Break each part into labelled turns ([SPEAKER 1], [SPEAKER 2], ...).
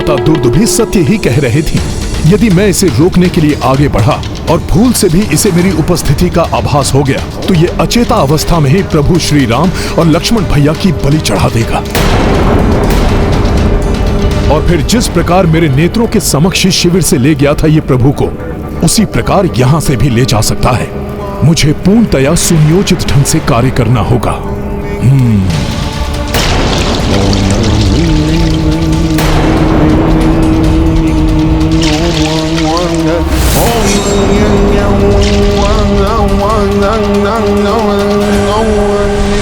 [SPEAKER 1] माता दुर्द भी सत्य ही कह रहे थी। यदि मैं इसे रोकने के लिए आगे बढ़ा और भूल से भी इसे मेरी उपस्थिति का आभास हो गया तो ये अचेता अवस्था में ही प्रभु श्री राम और लक्ष्मण भैया की बलि चढ़ा देगा। और फिर जिस प्रकार मेरे नेत्रों के समक्ष शिविर से ले गया था ये प्रभु को, उसी प्रकार यहां से भी ले जा सकता है। मुझे पूर्णतया सुनियोजित ढंग से कार्य करना होगा।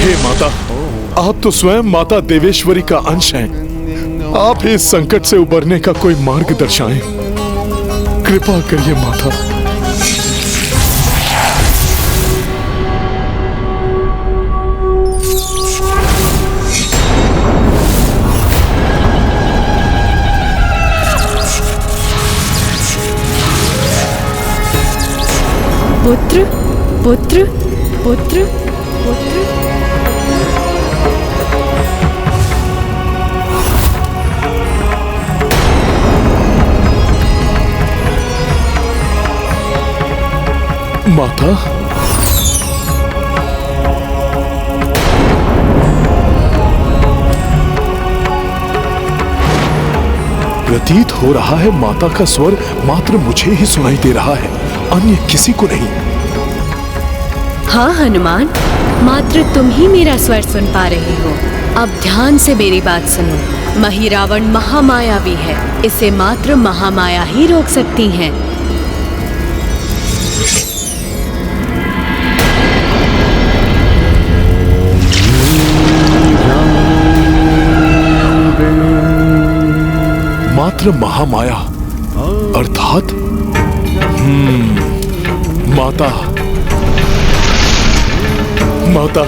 [SPEAKER 1] हे माता, आप तो स्वयं माता देवेश्वरी का अंश हैं। आप ही इस संकट से उबरने का कोई मार्ग दर्शाएं। कृपा करिए माता।
[SPEAKER 2] पुत्र पुत्र पुत्र पुत्र।
[SPEAKER 1] माता, प्रतीत हो रहा है माता का स्वर मात्र मुझे ही सुनाई दे रहा है, अन्य किसी को नहीं।
[SPEAKER 2] हाँ हनुमान, मात्र तुम ही मेरा स्वर सुन पा रहे हो। अब ध्यान से मेरी बात सुनो। महिरावण महामायावी है, इसे मात्र महामाया ही रोक सकती है।
[SPEAKER 1] मात्र महामाया अर्थात माता,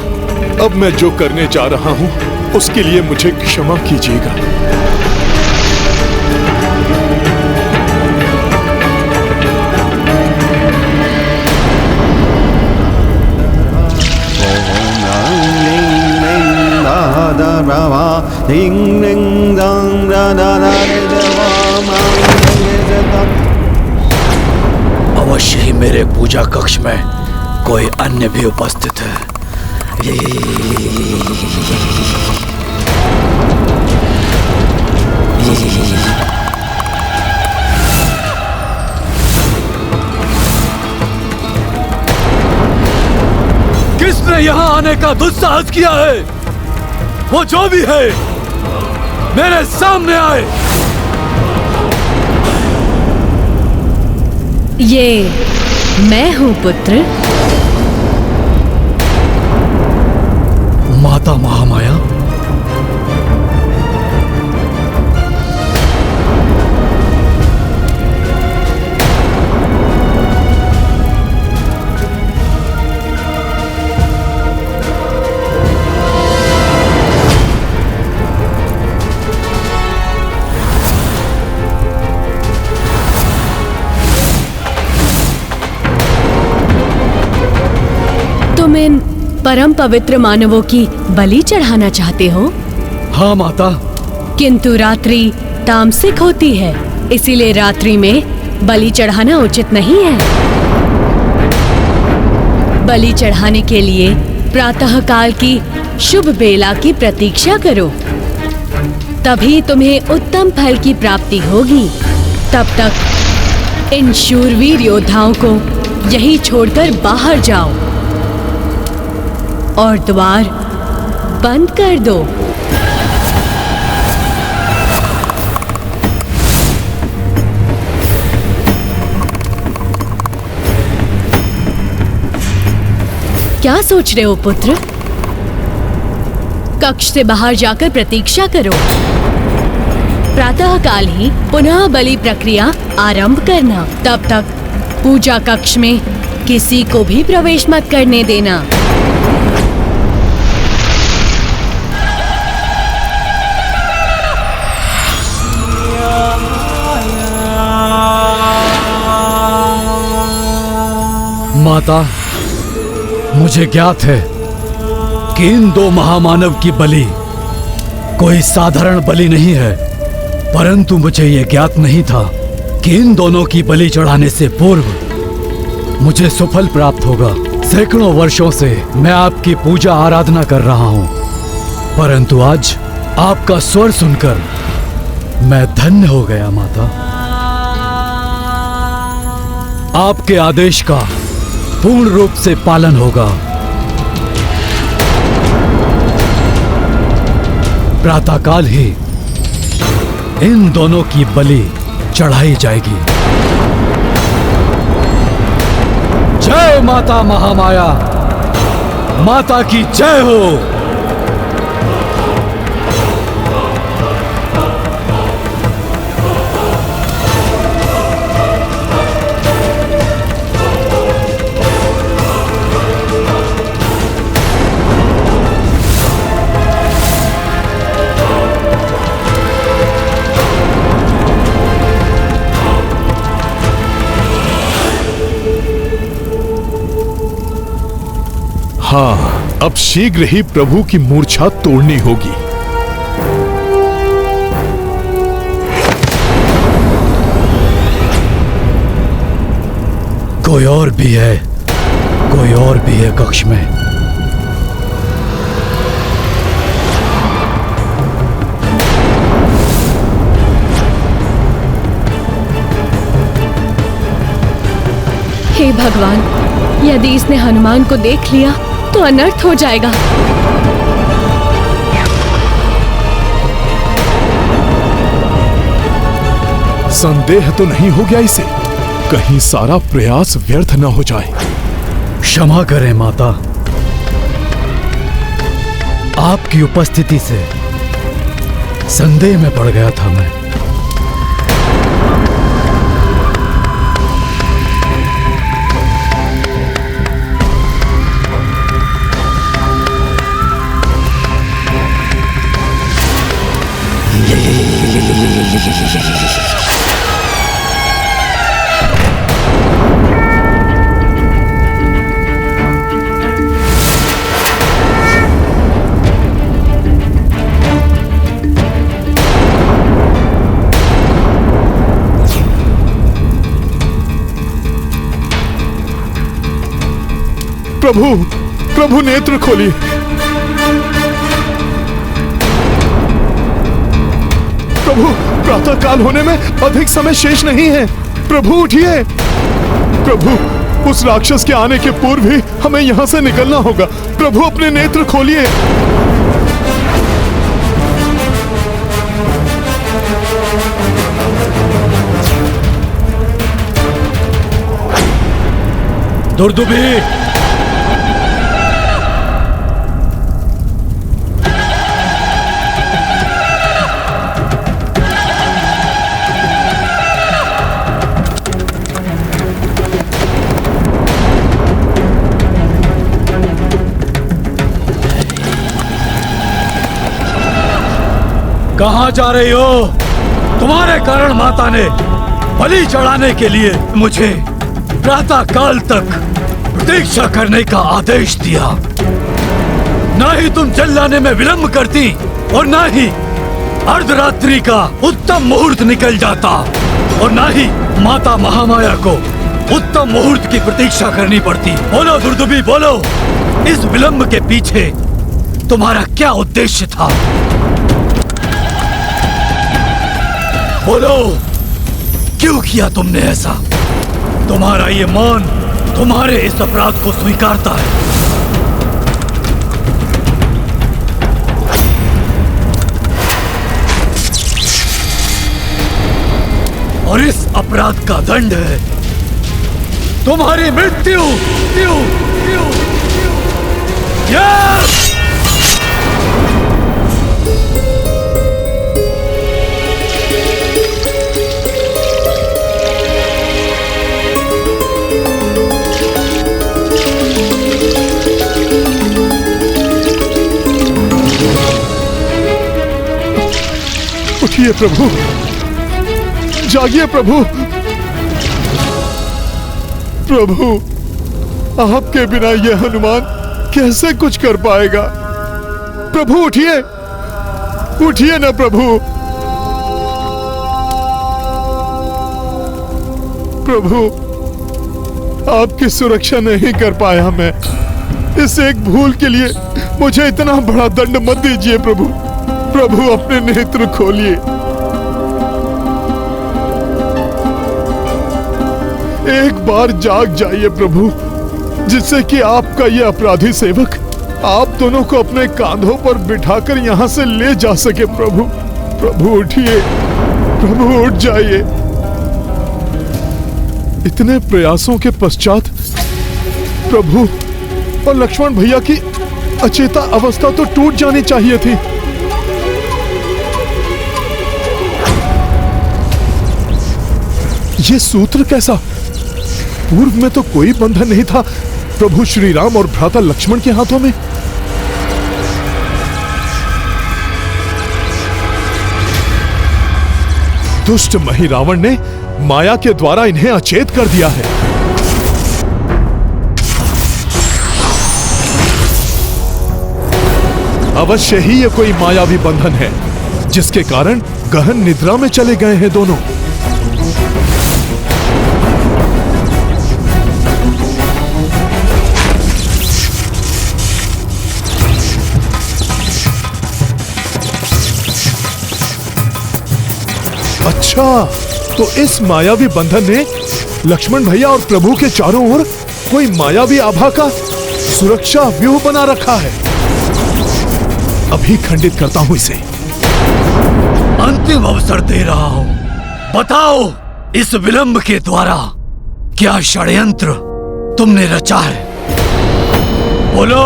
[SPEAKER 1] अब मैं जो करने जा रहा हूं उसके लिए मुझे क्षमा कीजिएगा।
[SPEAKER 3] अवश्य ही मेरे पूजा कक्ष में कोई अन्य भी उपस्थित है।
[SPEAKER 4] किसने यहाँ आने का दुस्साहस किया है? वो जो भी है मेरे सामने आए।
[SPEAKER 2] ये मैं हूँ पुत्र।
[SPEAKER 4] माता महामाया,
[SPEAKER 2] तुम इन परम पवित्र मानवों की बलि चढ़ाना चाहते हो?
[SPEAKER 4] हाँ माता।
[SPEAKER 2] किंतु रात्रि तामसिक होती है, इसीलिए रात्रि में बलि चढ़ाना उचित नहीं है। बलि चढ़ाने के लिए प्रातः काल की शुभ बेला की प्रतीक्षा करो, तभी तुम्हें उत्तम फल की प्राप्ति होगी। तब तक इन शूरवीर योद्धाओं को यहीं छोड़कर बाहर जाओ और द्वार बंद कर दो। क्या सोच रहे हो पुत्र? कक्ष से बाहर जाकर प्रतीक्षा करो। प्रातःकाल ही पुनः बलि प्रक्रिया आरंभ करना। तब तक पूजा कक्ष में किसी को भी प्रवेश मत करने देना।
[SPEAKER 4] माता, मुझे ज्ञात है कि इन दो महामानव की बलि कोई साधारण बलि नहीं है। परंतु मुझे ये ज्ञात नहीं था कि इन दोनों की बलि चढ़ाने से पूर्व मुझे सुफल प्राप्त होगा। सैकड़ों वर्षों से मैं आपकी पूजा आराधना कर रहा हूँ, परंतु आज आपका स्वर सुनकर मैं धन्य हो गया माता। आपके आदेश का पूर्ण रूप से पालन होगा। प्रातःकाल ही इन दोनों की बलि चढ़ाई जाएगी। जय माता महामाया, माता की जय हो।
[SPEAKER 1] हाँ, अब शीघ्र ही प्रभु की मूर्छा तोड़नी होगी।
[SPEAKER 4] कोई और भी है, कोई और भी है कक्ष में।
[SPEAKER 2] हे भगवान, यदि इसने हनुमान को देख लिया तो अनर्थ हो जाएगा।
[SPEAKER 1] संदेह तो नहीं हो गया इसे? कहीं सारा प्रयास व्यर्थ न हो जाए।
[SPEAKER 4] क्षमा करें माता, आपकी उपस्थिति से संदेह में पड़ गया था मैं।
[SPEAKER 1] प्रभु, प्रभु नेत्र खोलिए। प्रभु, प्रातःकाल होने में अधिक समय शेष नहीं है। प्रभु उठिए। प्रभु, उस राक्षस के आने के पूर्व ही हमें यहाँ से निकलना होगा। प्रभु अपने नेत्र खोलिए।
[SPEAKER 4] दुर्दुभी, कहां जा रही हो? तुम्हारे कारण माता ने बलि चढ़ाने के लिए मुझे प्रातः काल तक प्रतीक्षा करने का आदेश दिया। न ही तुम चिल्लाने में विलंब करती और न ही अर्धरात्रि का उत्तम मुहूर्त निकल जाता और न ही माता महामाया को उत्तम मुहूर्त की प्रतीक्षा करनी पड़ती। बोलो दुर्दुभी, बोलो, इस विलंब के पीछे तुम्हारा क्या उद्देश्य था? बोलो, क्यों किया तुमने ऐसा? तुम्हारा ये मौन तुम्हारे इस अपराध को स्वीकारता है। और इस अपराध का दंड है तुम्हारी मृत्यु।
[SPEAKER 1] उठिए प्रभु, जागिए प्रभु। प्रभु, आपके बिना यह हनुमान कैसे कुछ कर पाएगा? प्रभु उठिए, उठिए ना प्रभु। प्रभु, आपकी सुरक्षा नहीं कर पाया मैं। इस एक भूल के लिए मुझे इतना बड़ा दंड मत दीजिए प्रभु। प्रभु अपने नेत्र खोलिए। एक बार जाग जाइए प्रभु, जिससे कि आपका ये अपराधी सेवक आप दोनों को अपने कांधों पर बिठाकर यहाँ से ले जा सके। प्रभु, प्रभु उठिए, प्रभु उठ जाइए। इतने प्रयासों के पश्चात प्रभु और लक्ष्मण भैया की अचेता अवस्था तो टूट जानी चाहिए थी। ये सूत्र कैसा? पूर्व में तो कोई बंधन नहीं था प्रभु श्री राम और भ्राता लक्ष्मण के हाथों में। दुष्ट मही रावण ने माया के द्वारा इन्हें अचेत कर दिया है। अवश्य ही ये कोई मायावी बंधन है, जिसके कारण गहन निद्रा में चले गए हैं दोनों। अच्छा, तो इस मायावी बंधन ने लक्ष्मण भैया और प्रभु के चारों ओर कोई मायावी आभा का सुरक्षा व्यूह बना रखा है। अभी खंडित करता हूं इसे।
[SPEAKER 4] अंतिम अवसर दे रहा हूं। बताओ, इस विलंब के द्वारा क्या षड्यंत्र तुमने रचा है? बोलो।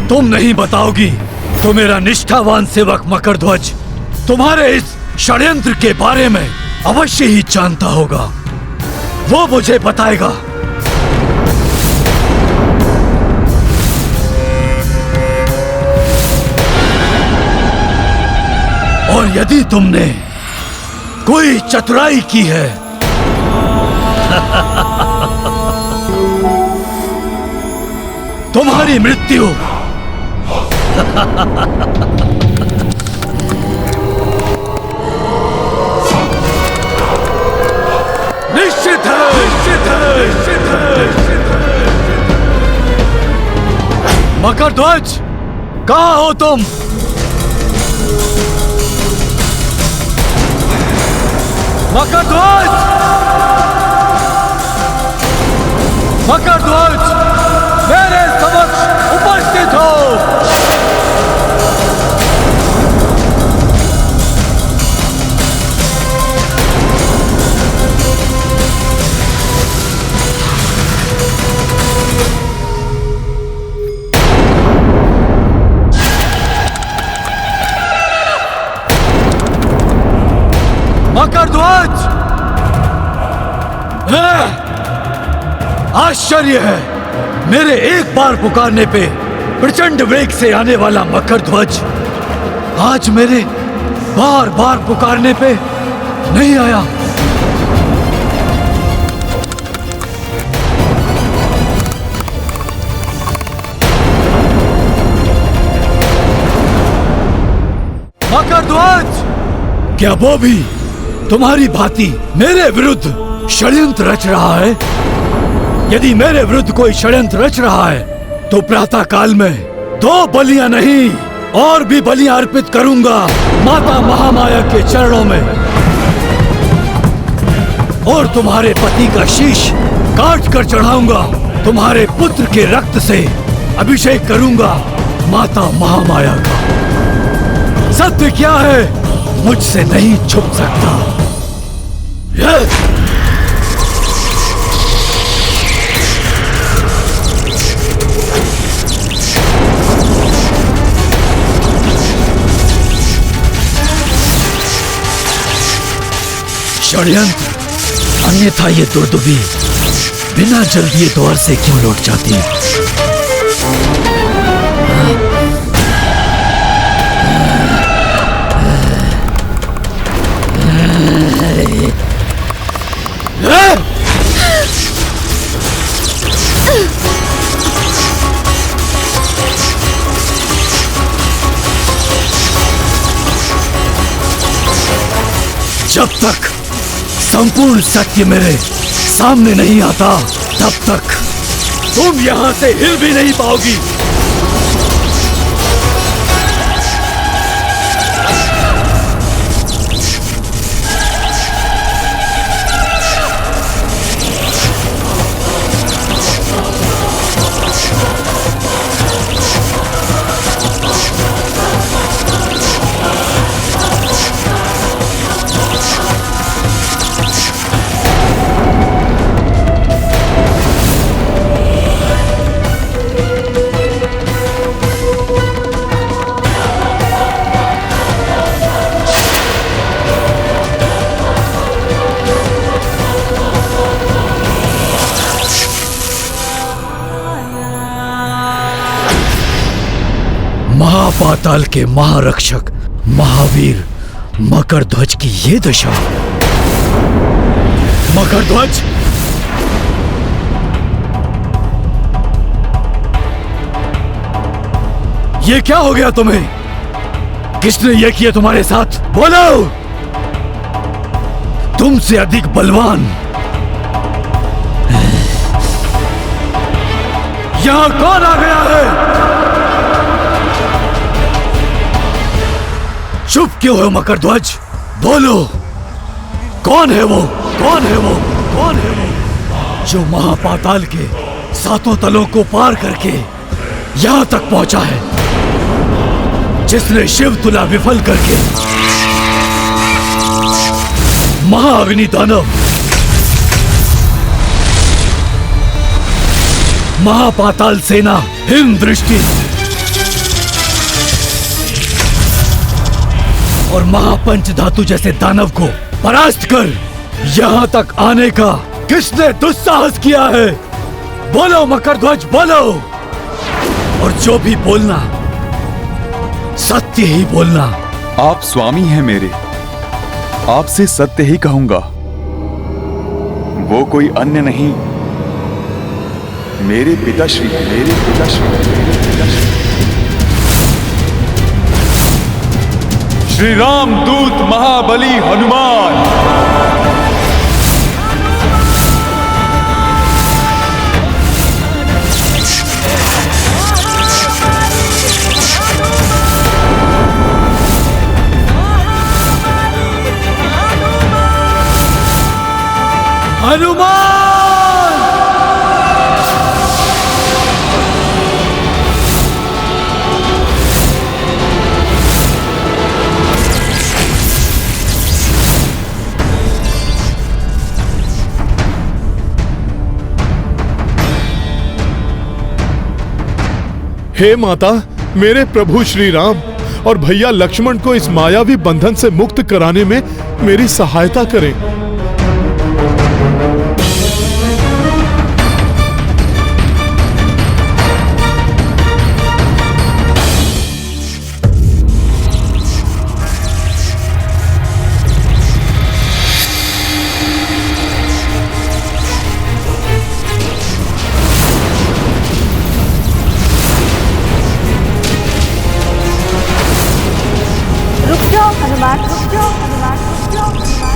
[SPEAKER 4] तुम नहीं बताओगी तो मेरा निष्ठावान सेवक मकरध्वज तुम्हारे इस षड्यंत्र के बारे में अवश्य ही जानता होगा। वो मुझे बताएगा। और यदि तुमने कोई चतुराई की है तुम्हारी मृत्यु निश्चित है, निश्चित है, निश्चित है। मकरध्वज, कहाँ हो तुम? मकरध्वज, मकरध्वज, मेरे समक्ष उपस्थित हो। मकरध्वज, आश्चर्य है, मेरे एक बार पुकारने पे प्रचंड वेग से आने वाला मकरध्वज आज मेरे बार बार पुकारने पे नहीं आया। मकरध्वज, क्या वो भी तुम्हारी भांति मेरे विरुद्ध षड्यंत्र रच रहा है? यदि मेरे विरुद्ध कोई षड्यंत्र रच रहा है तो प्रातः काल में 2 बलियां नहीं और भी बलियां अर्पित करूंगा माता महामाया के चरणों में, और तुम्हारे पति का शीश काट कर चढ़ाऊंगा। तुम्हारे पुत्र के रक्त से अभिषेक करूंगा माता महामाया का। सत्य क्या है मुझसे नहीं छुप सकता। षड्यंत्र, अन्यथा ये दुर्दुबी बिना जल दिए द्वार से क्यों लौट जाती है? जब तक संपूर्ण सत्य मेरे सामने नहीं आता तब तक तुम यहां से हिल भी नहीं पाओगी। महापाताल के महारक्षक महावीर मकरध्वज की ये दशा। मकरध्वज, ये क्या हो गया तुम्हें? किसने ये किया तुम्हारे साथ? बोलो। तुमसे अधिक बलवान यहां कौन आ गया है? चुप क्यों हो मकरध्वज? बोलो, कौन है वो? कौन है वो? कौन है वो जो महापाताल के सातों तलों को पार करके यहां तक पहुंचा है? जिसने शिव तुला विफल करके महाअग्नि दानव, महापाताल सेना हिम दृष्टि और महापंच धातु जैसे दानव को परास्त कर यहां तक आने का किसने दुस्साहस किया है? बोलो मकरध्वज, बोलो। और जो भी बोलना सत्य ही बोलना।
[SPEAKER 5] आप स्वामी हैं मेरे, आपसे सत्य ही कहूंगा। वो कोई अन्य नहीं, मेरे पिताश्री, मेरे पिताश्री, मेरे पिताश्री श्री राम दूत महाबली हनुमान।
[SPEAKER 4] हनुमान!
[SPEAKER 1] हे माता, मेरे प्रभु श्री राम और भैया लक्ष्मण को इस मायावी बंधन से मुक्त कराने में मेरी सहायता करें।
[SPEAKER 6] हनुमान, रुक जाओ हनुमान, रुक जाओ हनुमान।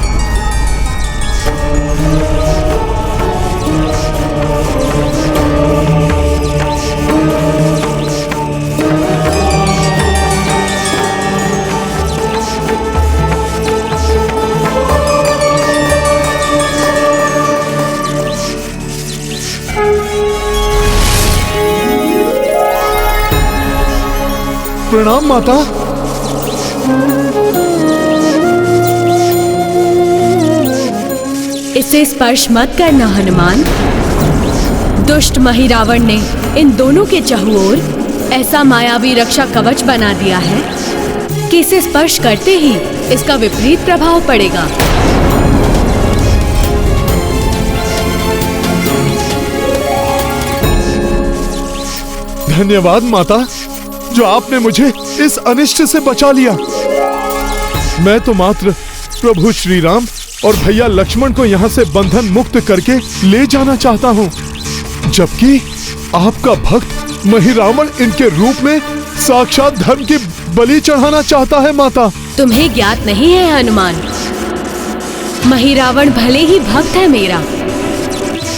[SPEAKER 1] प्रणाम माता।
[SPEAKER 2] इसे स्पर्श मत करना हनुमान। दुष्ट महिरावण ने इन दोनों के चहुओर ऐसा मायावी रक्षा कवच बना दिया है कि इसे स्पर्श करते ही इसका विपरीत प्रभाव पड़ेगा।
[SPEAKER 1] धन्यवाद माता, जो आपने मुझे इस अनिष्ट से बचा लिया। मैं तो मात्र प्रभु श्री राम और भैया लक्ष्मण को यहाँ से बंधन मुक्त करके ले जाना चाहता हूँ, जबकि आपका भक्त महिरावण इनके रूप में साक्षात धर्म की बलि चढ़ाना चाहता है। माता,
[SPEAKER 2] तुम्हें ज्ञात नहीं है हनुमान, महिरावण भले ही भक्त है मेरा,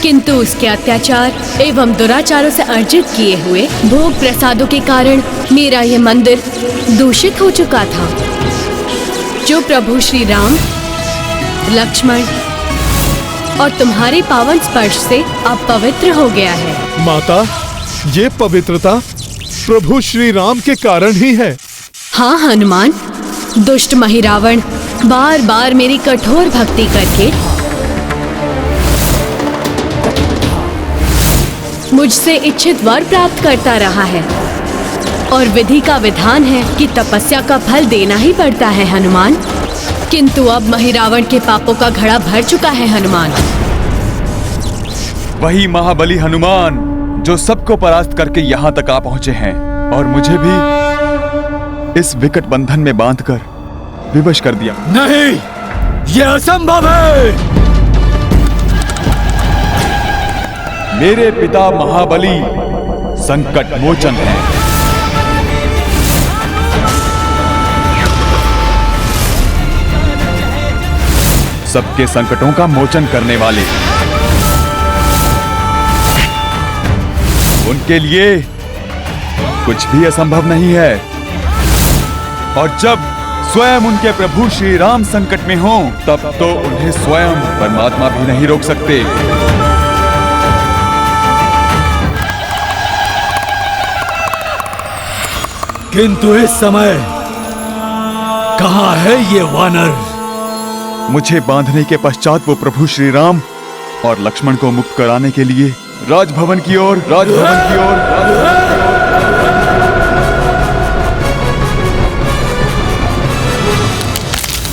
[SPEAKER 2] किंतु उसके अत्याचार एवं दुराचारों से अर्जित किए हुए भोग प्रसादों के कारण मेरा ये मंदिर दूषित हो चुका था, जो प्रभु श्री राम, लक्ष्मण और तुम्हारे पावन स्पर्श से अब पवित्र हो गया है।
[SPEAKER 1] माता, ये पवित्रता प्रभु श्री राम के कारण ही है।
[SPEAKER 2] हाँ हनुमान, दुष्ट महिरावण बार बार मेरी कठोर भक्ति करके मुझसे इच्छित वर प्राप्त करता रहा है, और विधि का विधान है कि तपस्या का फल देना ही पड़ता है हनुमान। किंतु अब महिरावण के पापों का घड़ा भर चुका है हनुमान।
[SPEAKER 5] वही महाबली हनुमान जो सबको परास्त करके यहाँ तक आ पहुंचे हैं और मुझे भी इस विकट बंधन में बांधकर विवश कर दिया।
[SPEAKER 4] नहीं, यह असंभव है।
[SPEAKER 5] मेरे पिता महाबली संकट मोचन हैं। सबके संकटों का मोचन करने वाले। उनके लिए कुछ भी असंभव नहीं है, और जब स्वयं उनके प्रभु श्री राम संकट में हों, तब तो उन्हें स्वयं परमात्मा भी नहीं रोक सकते।
[SPEAKER 4] किंतु इस समय कहाँ है ये वानर?
[SPEAKER 5] मुझे बांधने के पश्चात वो प्रभु श्री राम और लक्ष्मण को मुक्त कराने के लिए राजभवन की ओर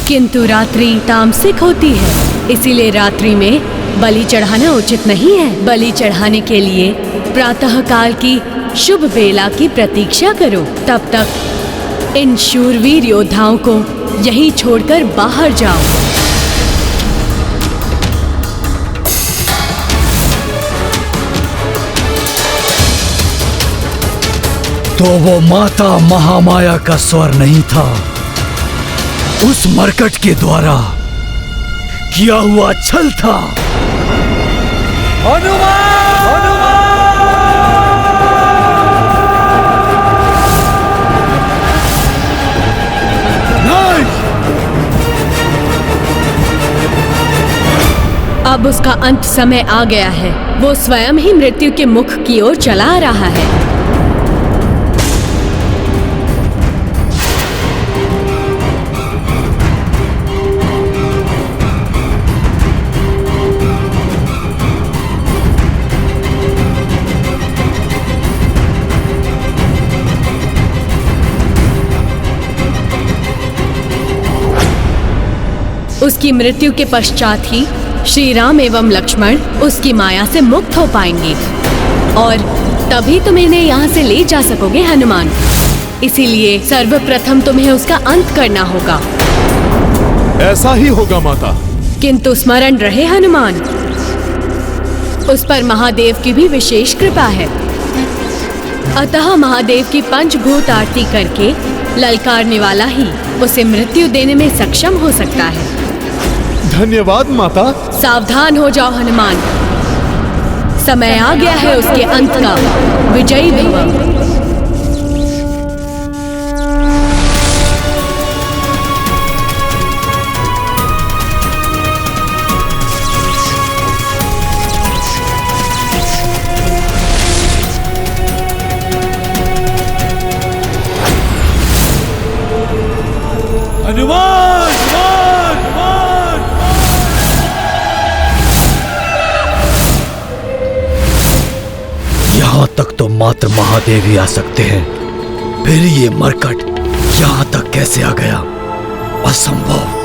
[SPEAKER 2] किंतु रात्रि तामसिक होती है, इसीलिए रात्रि में बलि चढ़ाना उचित नहीं है। बलि चढ़ाने के लिए प्रातः काल की शुभ बेला की प्रतीक्षा करो। तब तक इन शूरवीर योद्धाओं को यहीं छोड़कर बाहर जाओ।
[SPEAKER 4] तो वो माता महामाया का स्वर नहीं था, उस मरकट के द्वारा किया हुआ छल था। नहीं!
[SPEAKER 2] अब उसका अंत समय आ गया है। वो स्वयं ही मृत्यु के मुख की ओर चला रहा है। उसकी मृत्यु के पश्चात ही श्री राम एवं लक्ष्मण उसकी माया से मुक्त हो पाएंगे, और तभी तुम इन्हें यहाँ से ले जा सकोगे हनुमान। इसीलिए सर्वप्रथम तुम्हें उसका अंत करना होगा।
[SPEAKER 1] ऐसा ही होगा माता।
[SPEAKER 2] किंतु स्मरण रहे हनुमान, उस पर महादेव की भी विशेष कृपा है। अतः महादेव की पंचभूत आरती करके ललकारने वाला ही उसे मृत्यु देने में सक्षम हो सकता है।
[SPEAKER 1] धन्यवाद माता।
[SPEAKER 2] सावधान हो जाओ हनुमान, समय आ गया है उसके अंत का। विजयी भव।
[SPEAKER 4] हनुमान! यहाँ तक तो मात्र महादेव ही आ सकते हैं, फिर ये मरकट यहाँ तक कैसे आ गया? असंभव।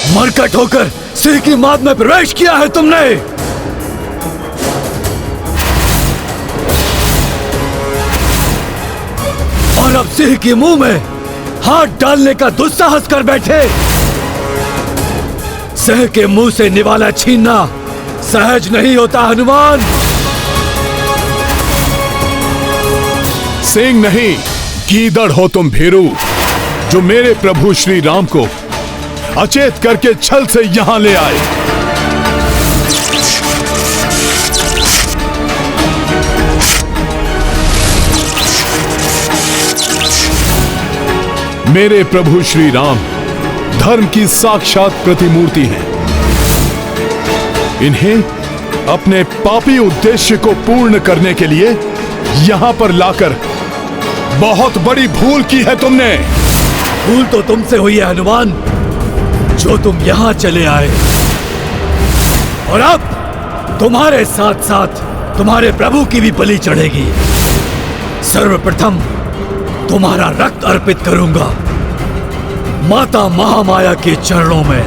[SPEAKER 4] मरकट होकर सिर की माद में प्रवेश किया है तुमने। अब सिंह के मुंह में हाथ डालने का दुस्साहस कर बैठे। सिंह के मुंह से निवाला छीनना सहज नहीं होता हनुमान।
[SPEAKER 1] सिंह नहीं, गीदड़ हो तुम भीरू, जो मेरे प्रभु श्री राम को अचेत करके छल से यहां ले आए। मेरे प्रभु श्री राम धर्म की साक्षात प्रतिमूर्ति हैं। इन्हें अपने पापी उद्देश्य को पूर्ण करने के लिए यहां पर लाकर बहुत बड़ी भूल की है तुमने।
[SPEAKER 4] भूल तो तुमसे हुई है हनुमान, जो तुम यहां चले आए, और अब तुम्हारे साथ साथ तुम्हारे प्रभु की भी बलि चढ़ेगी। सर्वप्रथम तुम्हारा रक्त अर्पित करूंगा माता महामाया के चरणों में।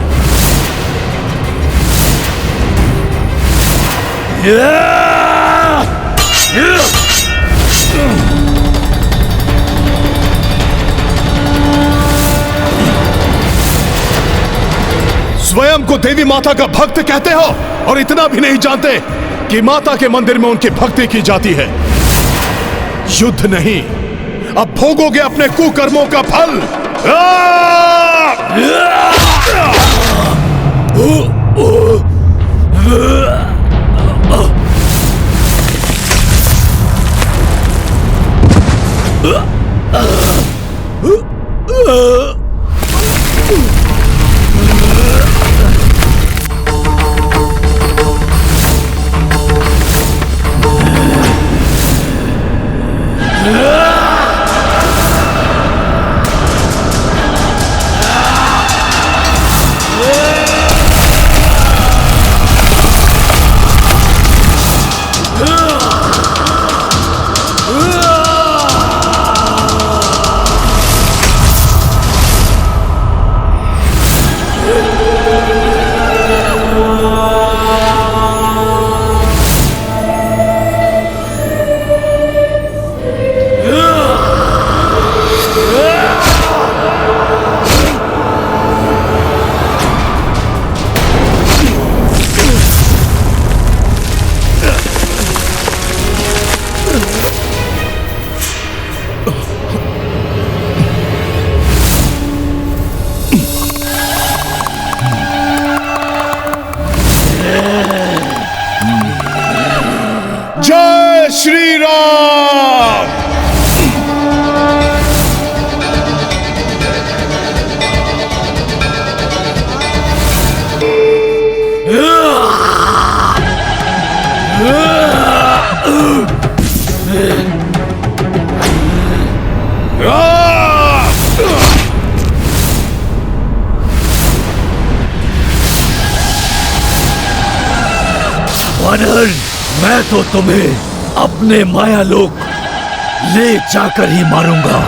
[SPEAKER 1] स्वयं को देवी माता का भक्त कहते हो और इतना भी नहीं जानते कि माता के मंदिर में उनकी भक्ति की जाती है। युद्ध नहीं, अब भोगोगे अपने कुकर्मों का फल। जय श्री राम।
[SPEAKER 4] वानर, मैं तो तुम्हें अपने माया लोक ले जाकर ही मारूंगा।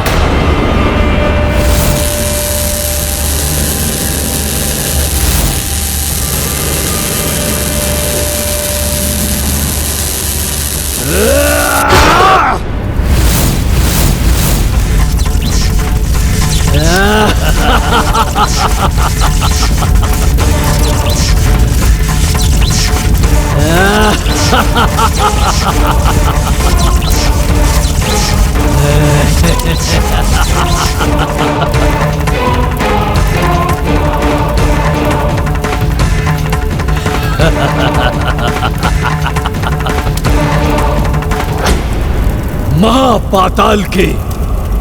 [SPEAKER 4] महापाताल के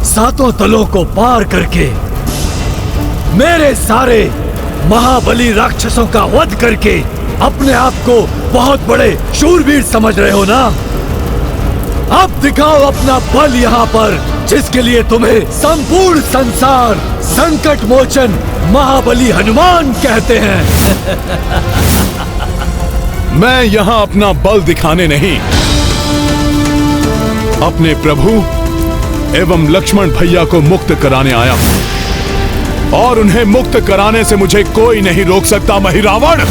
[SPEAKER 4] सातों तलों को पार करके मेरे सारे महाबली राक्षसों का वध करके अपने आप को बहुत बड़े शूरवीर समझ रहे हो ना? अब दिखाओ अपना बल यहाँ पर, जिसके लिए तुम्हें संपूर्ण संसार संकट मोचन महाबली हनुमान कहते हैं।
[SPEAKER 1] मैं यहाँ अपना बल दिखाने नहीं, अपने प्रभु एवं लक्ष्मण भैया को मुक्त कराने आया हूं, और उन्हें मुक्त कराने से मुझे कोई नहीं रोक सकता। महिरावण,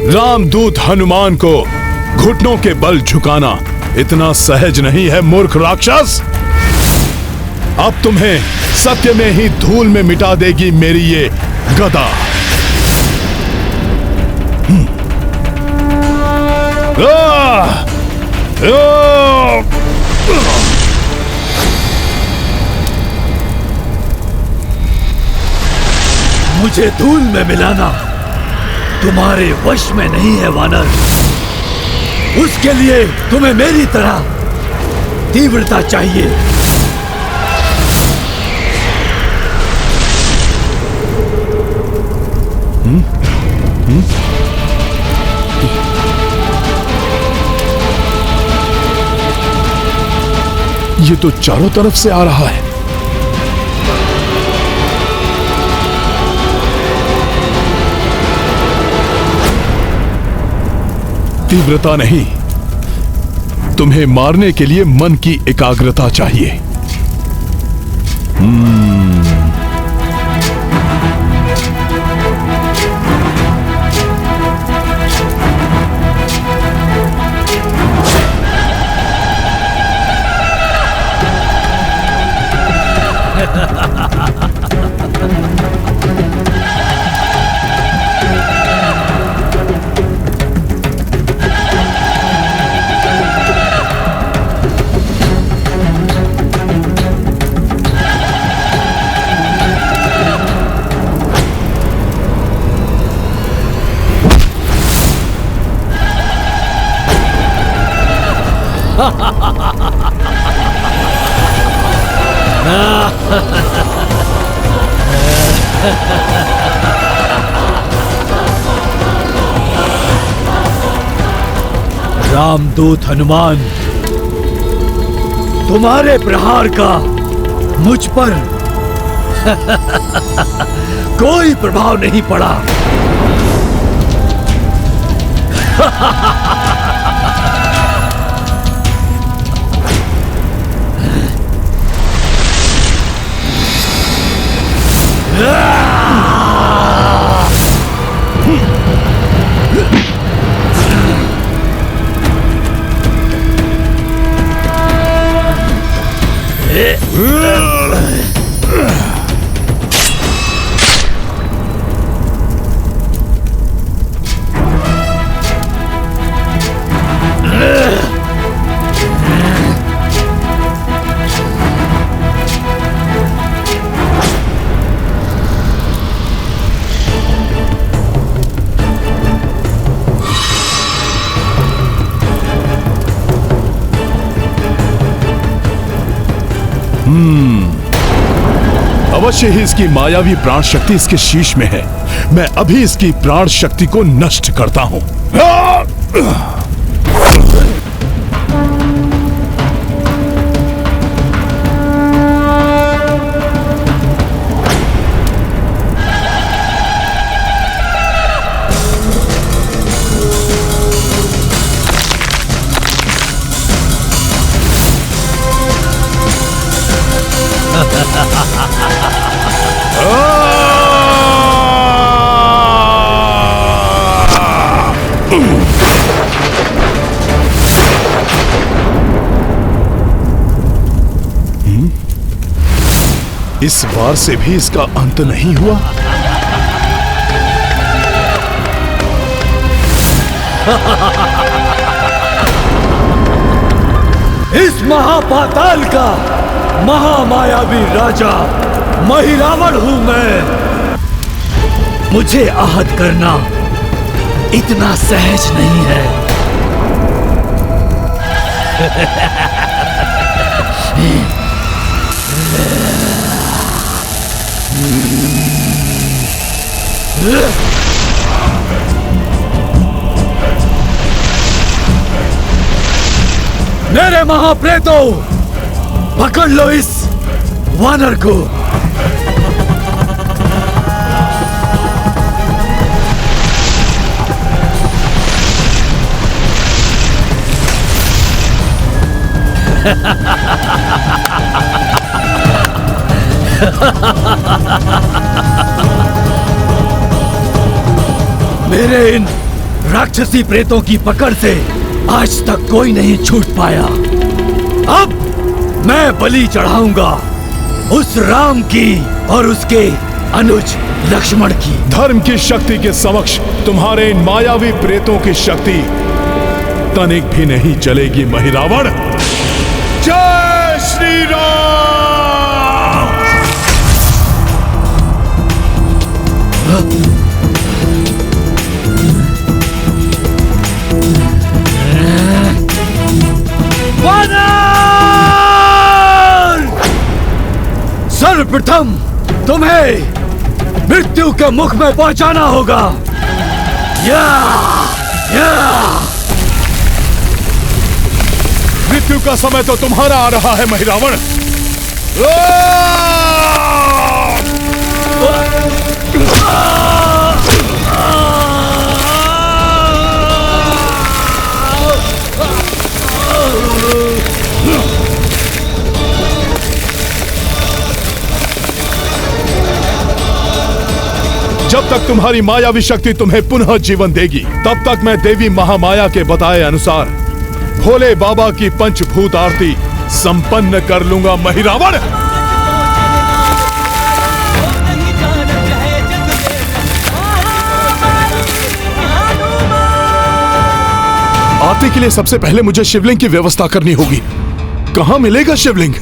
[SPEAKER 1] रामदूत हनुमान को घुटनों के बल झुकाना इतना सहज नहीं है, मूर्ख राक्षस। अब तुम्हें सत्य में ही धूल में मिटा देगी मेरी ये गदा।
[SPEAKER 4] मुझे धूल में मिलाना तुम्हारे वश में नहीं है वानर। उसके लिए तुम्हें मेरी तरह तीव्रता चाहिए।
[SPEAKER 1] ये तो चारों तरफ से आ रहा है। तीव्रता नहीं, तुम्हें मारने के लिए मन की एकाग्रता चाहिए।
[SPEAKER 4] रामदूत हनुमान, तुम्हारे प्रहार का मुझ पर कोई प्रभाव नहीं पड़ा।
[SPEAKER 1] अवश्य ही इसकी मायावी प्राण शक्ति इसके शीश में है। मैं अभी इसकी प्राण शक्ति को नष्ट करता हूं। इस बार से भी इसका अंत नहीं हुआ।
[SPEAKER 4] इस महापाताल का महामायावी राजा महिरावण हूं मैं। मुझे आहत करना इतना सहज नहीं है। मेरे महाप्रेतों, पकड़ लो इस वानर को। मेरे इन राक्षसी प्रेतों की पकड़ से आज तक कोई नहीं छूट पाया। अब मैं बलि चढ़ाऊंगा उस राम की और उसके अनुज लक्ष्मण की।
[SPEAKER 1] धर्म की शक्ति के समक्ष तुम्हारे इन मायावी प्रेतों की शक्ति तनिक भी नहीं चलेगी महिरावण। जय श्री राम।
[SPEAKER 4] सर्वप्रथम तुम्हें मृत्यु के मुख में पहुंचाना होगा। या
[SPEAKER 1] मृत्यु का समय तो तुम्हारा आ रहा है महिरावण। जब तक तुम्हारी मायावी शक्ति तुम्हें पुनः जीवन देगी, तब तक मैं देवी महामाया के बताए अनुसार भोले बाबा की पंचभूत आरती संपन्न कर लूंगा महिरावण। आरती के लिए सबसे पहले मुझे शिवलिंग की व्यवस्था करनी होगी। कहां मिलेगा शिवलिंग?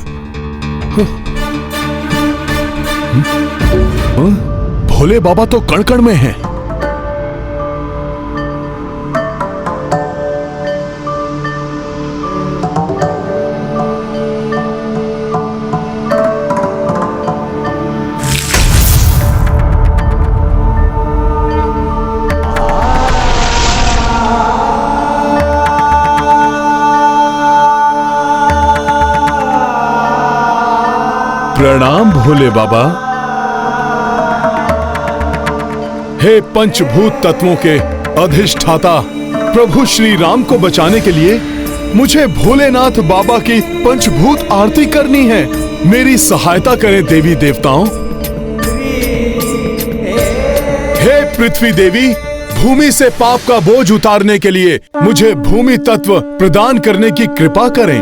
[SPEAKER 1] भोले बाबा तो कण कण में हैं। प्रणाम भोले बाबा। हे पंचभूत तत्वों के अधिष्ठाता, प्रभु श्री राम को बचाने के लिए मुझे भोलेनाथ बाबा की पंचभूत आरती करनी है। मेरी सहायता करें देवी देवताओं। हे पृथ्वी देवी, भूमि से पाप का बोझ उतारने के लिए मुझे भूमि तत्व प्रदान करने की कृपा करें।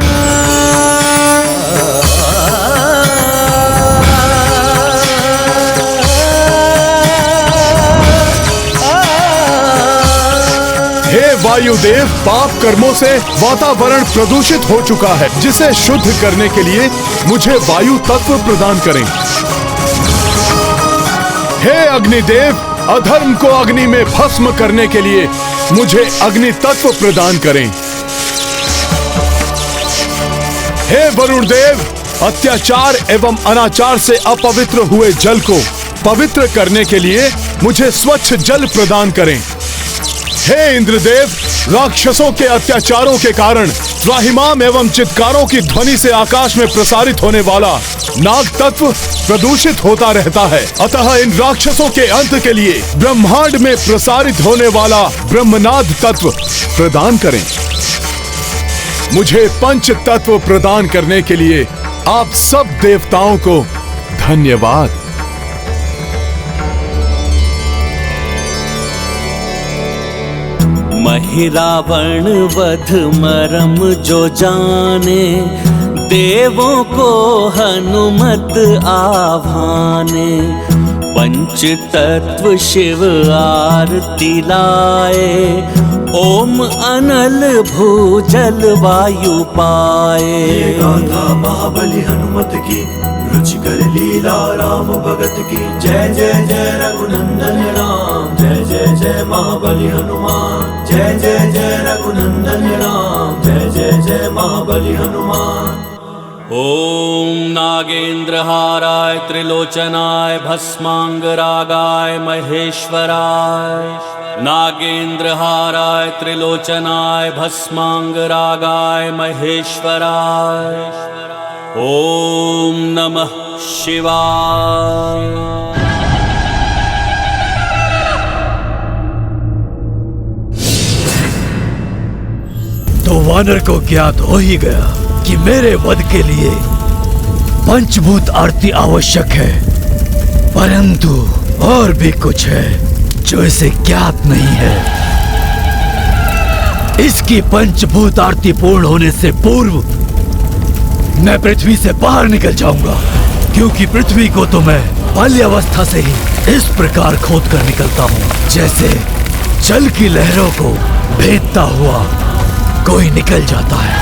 [SPEAKER 1] हे वायुदेव, पाप कर्मों से वातावरण प्रदूषित हो चुका है, जिसे शुद्ध करने के लिए मुझे वायु तत्व प्रदान करें। हे अग्निदेव, अधर्म को अग्नि में भस्म करने के लिए मुझे अग्नि तत्व प्रदान करें। हे वरुण देव, अत्याचार एवं अनाचार से अपवित्र हुए जल को पवित्र करने के लिए मुझे स्वच्छ जल प्रदान करें। हे इंद्रदेव, राक्षसों के अत्याचारों के कारण त्राहिमाम एवं चित्कारों की ध्वनि से आकाश में प्रसारित होने वाला नाग तत्व प्रदूषित होता रहता है, अतः इन राक्षसों के अंत के लिए ब्रह्मांड में प्रसारित होने वाला ब्रह्मनाद तत्व प्रदान करें। मुझे पंच तत्व प्रदान करने के लिए आप सब देवताओं को धन्यवाद।
[SPEAKER 7] वही रावण वध मरम जो जाने, देवों को हनुमत आभाने। पंच तत्व शिव आरती लाए, ओम अनल भूजल वायु पाए।
[SPEAKER 8] गाथा महाबली हनुमत की, रुचिकर लीला राम भगत की। जय जय जय रघुनंदन राम, जय जय जय महाबली हनुमान। जय जय जय रघुनंदन राम, जय जय जय महाबली हनुमान।
[SPEAKER 7] ओम नागेंद्रहाराय त्रिलोचनाय भस्मांगरागाय महेश्वराय। नागेंद्रहाराय त्रिलोचनाय भस्मांगरागाय महेश्वराय। ओम नमः शिवाय।
[SPEAKER 4] तो वानर को ज्ञात हो ही गया कि मेरे वध के लिए पंचभूत आरती आवश्यक है, परंतु और भी कुछ है जो इसे ज्ञात नहीं है। इसकी पंचभूत आरती पूर्ण होने से पूर्व मैं पृथ्वी से बाहर निकल जाऊंगा, क्योंकि पृथ्वी को तो मैं बाल्यावस्था से ही इस प्रकार खोद कर निकलता हूँ, जैसे जल की लहरों को भेदता हुआ कोई निकल जाता है।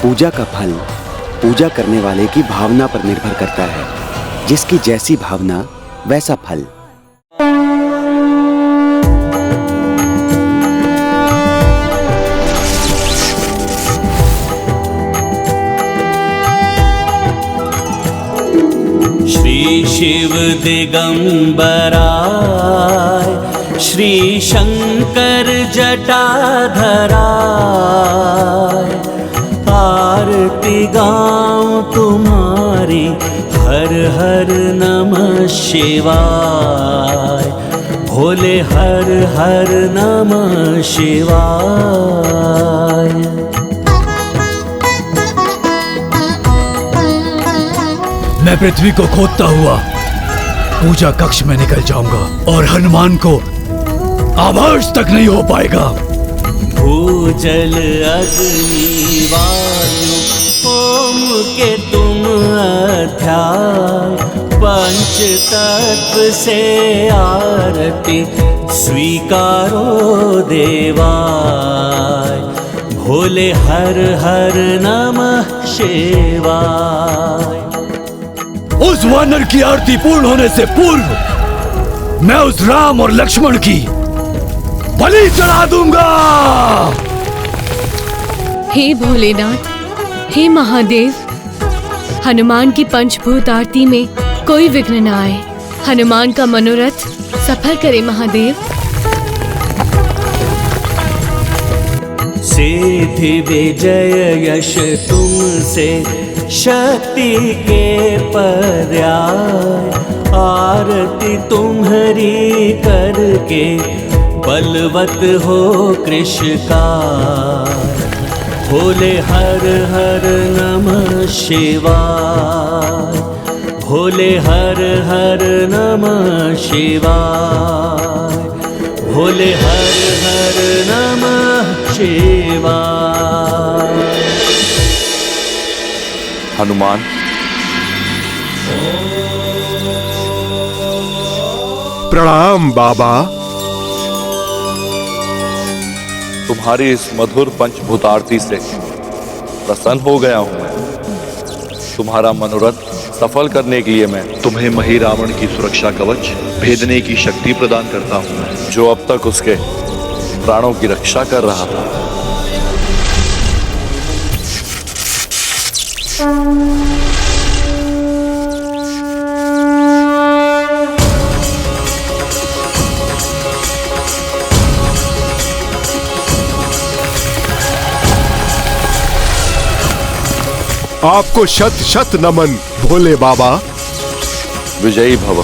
[SPEAKER 9] पूजा का फल पूजा करने वाले की भावना पर निर्भर करता है। जिसकी जैसी भावना वैसा फल।
[SPEAKER 7] श्री शिव दिगंबराय, श्री शंकर जटाधराय। आरती गाऊं तुम्हारी हर हर नमः शिवाय। भोले हर हर नमः शिवाय।
[SPEAKER 4] मैं पृथ्वी को खोदता हुआ पूजा कक्ष में निकल जाऊंगा और हनुमान को आभास तक नहीं हो पाएगा।
[SPEAKER 7] भूजल अग्नि वायु ओम के तुम अध्याय। पंच तत्व से आरती स्वीकारो देवाय। भोले हर हर नमः शिवाय।
[SPEAKER 4] उस वानर की आरती पूर्ण होने से पूर्व मैं उस राम और लक्ष्मण की बलि चढ़ा दूंगा।
[SPEAKER 2] हे भोलेनाथ, हे महादेव, हनुमान की पंचभूत आरती में कोई विघ्न न आए। हनुमान का मनोरथ सफल करे महादेव।
[SPEAKER 7] सिद्धि विजय यश तुमसे शक्ति के पर्याय। आरती तुम्हारी करके बलवत हो कृष्ण का। भोले हर हर नमः शिवाय। भोले हर हर नमः शिवाय। भोले हर हर नमः शिवाय।
[SPEAKER 5] हनुमान,
[SPEAKER 1] प्रणाम बाबा।
[SPEAKER 10] तुम्हारी इस मधुर पंचभूत आरती से प्रसन्न हो गया हूं मैं। तुम्हारा मनोरथ सफल करने के लिए मैं तुम्हें मही रावण की सुरक्षा कवच भेदने की शक्ति प्रदान करता हूं, जो अब तक उसके प्राणों की रक्षा कर रहा था।
[SPEAKER 1] आपको शत शत नमन भोले बाबा।
[SPEAKER 10] विजयी भव।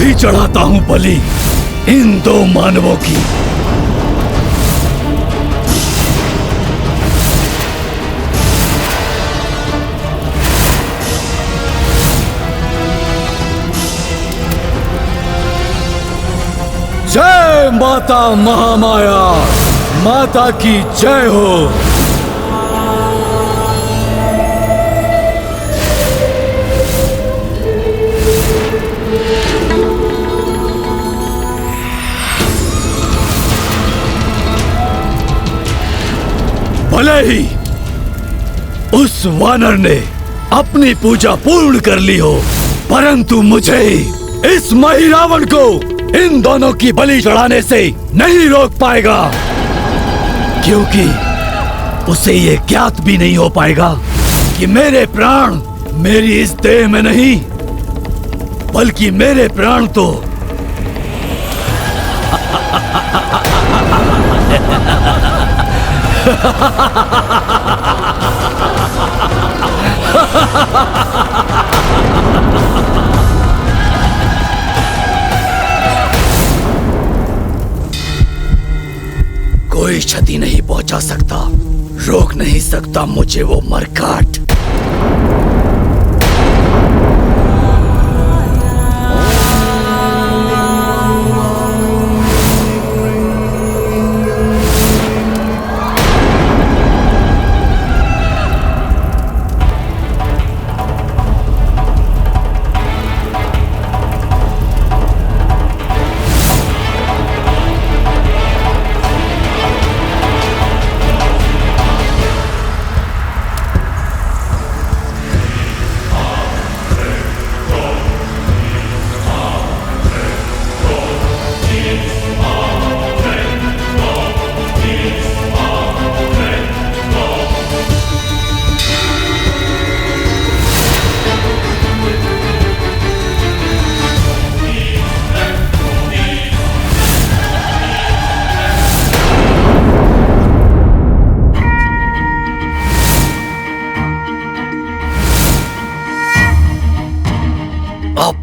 [SPEAKER 4] अभी चढ़ाता हूँ बलि इन दो मानवों की। जय माता महामाया, माता की जय हो। भले ही उस वानर ने अपनी पूजा पूर्ण कर ली हो, परंतु मुझे इस महिरावण को इन दोनों की बलि चढ़ाने से नहीं रोक पाएगा, क्योंकि उसे ये ज्ञात भी नहीं हो पाएगा कि मेरे प्राण मेरी इस देह में नहीं, बल्कि मेरे प्राण तो कोई क्षति नहीं पहुंचा सकता, रोक नहीं सकता मुझे वो मरकाट।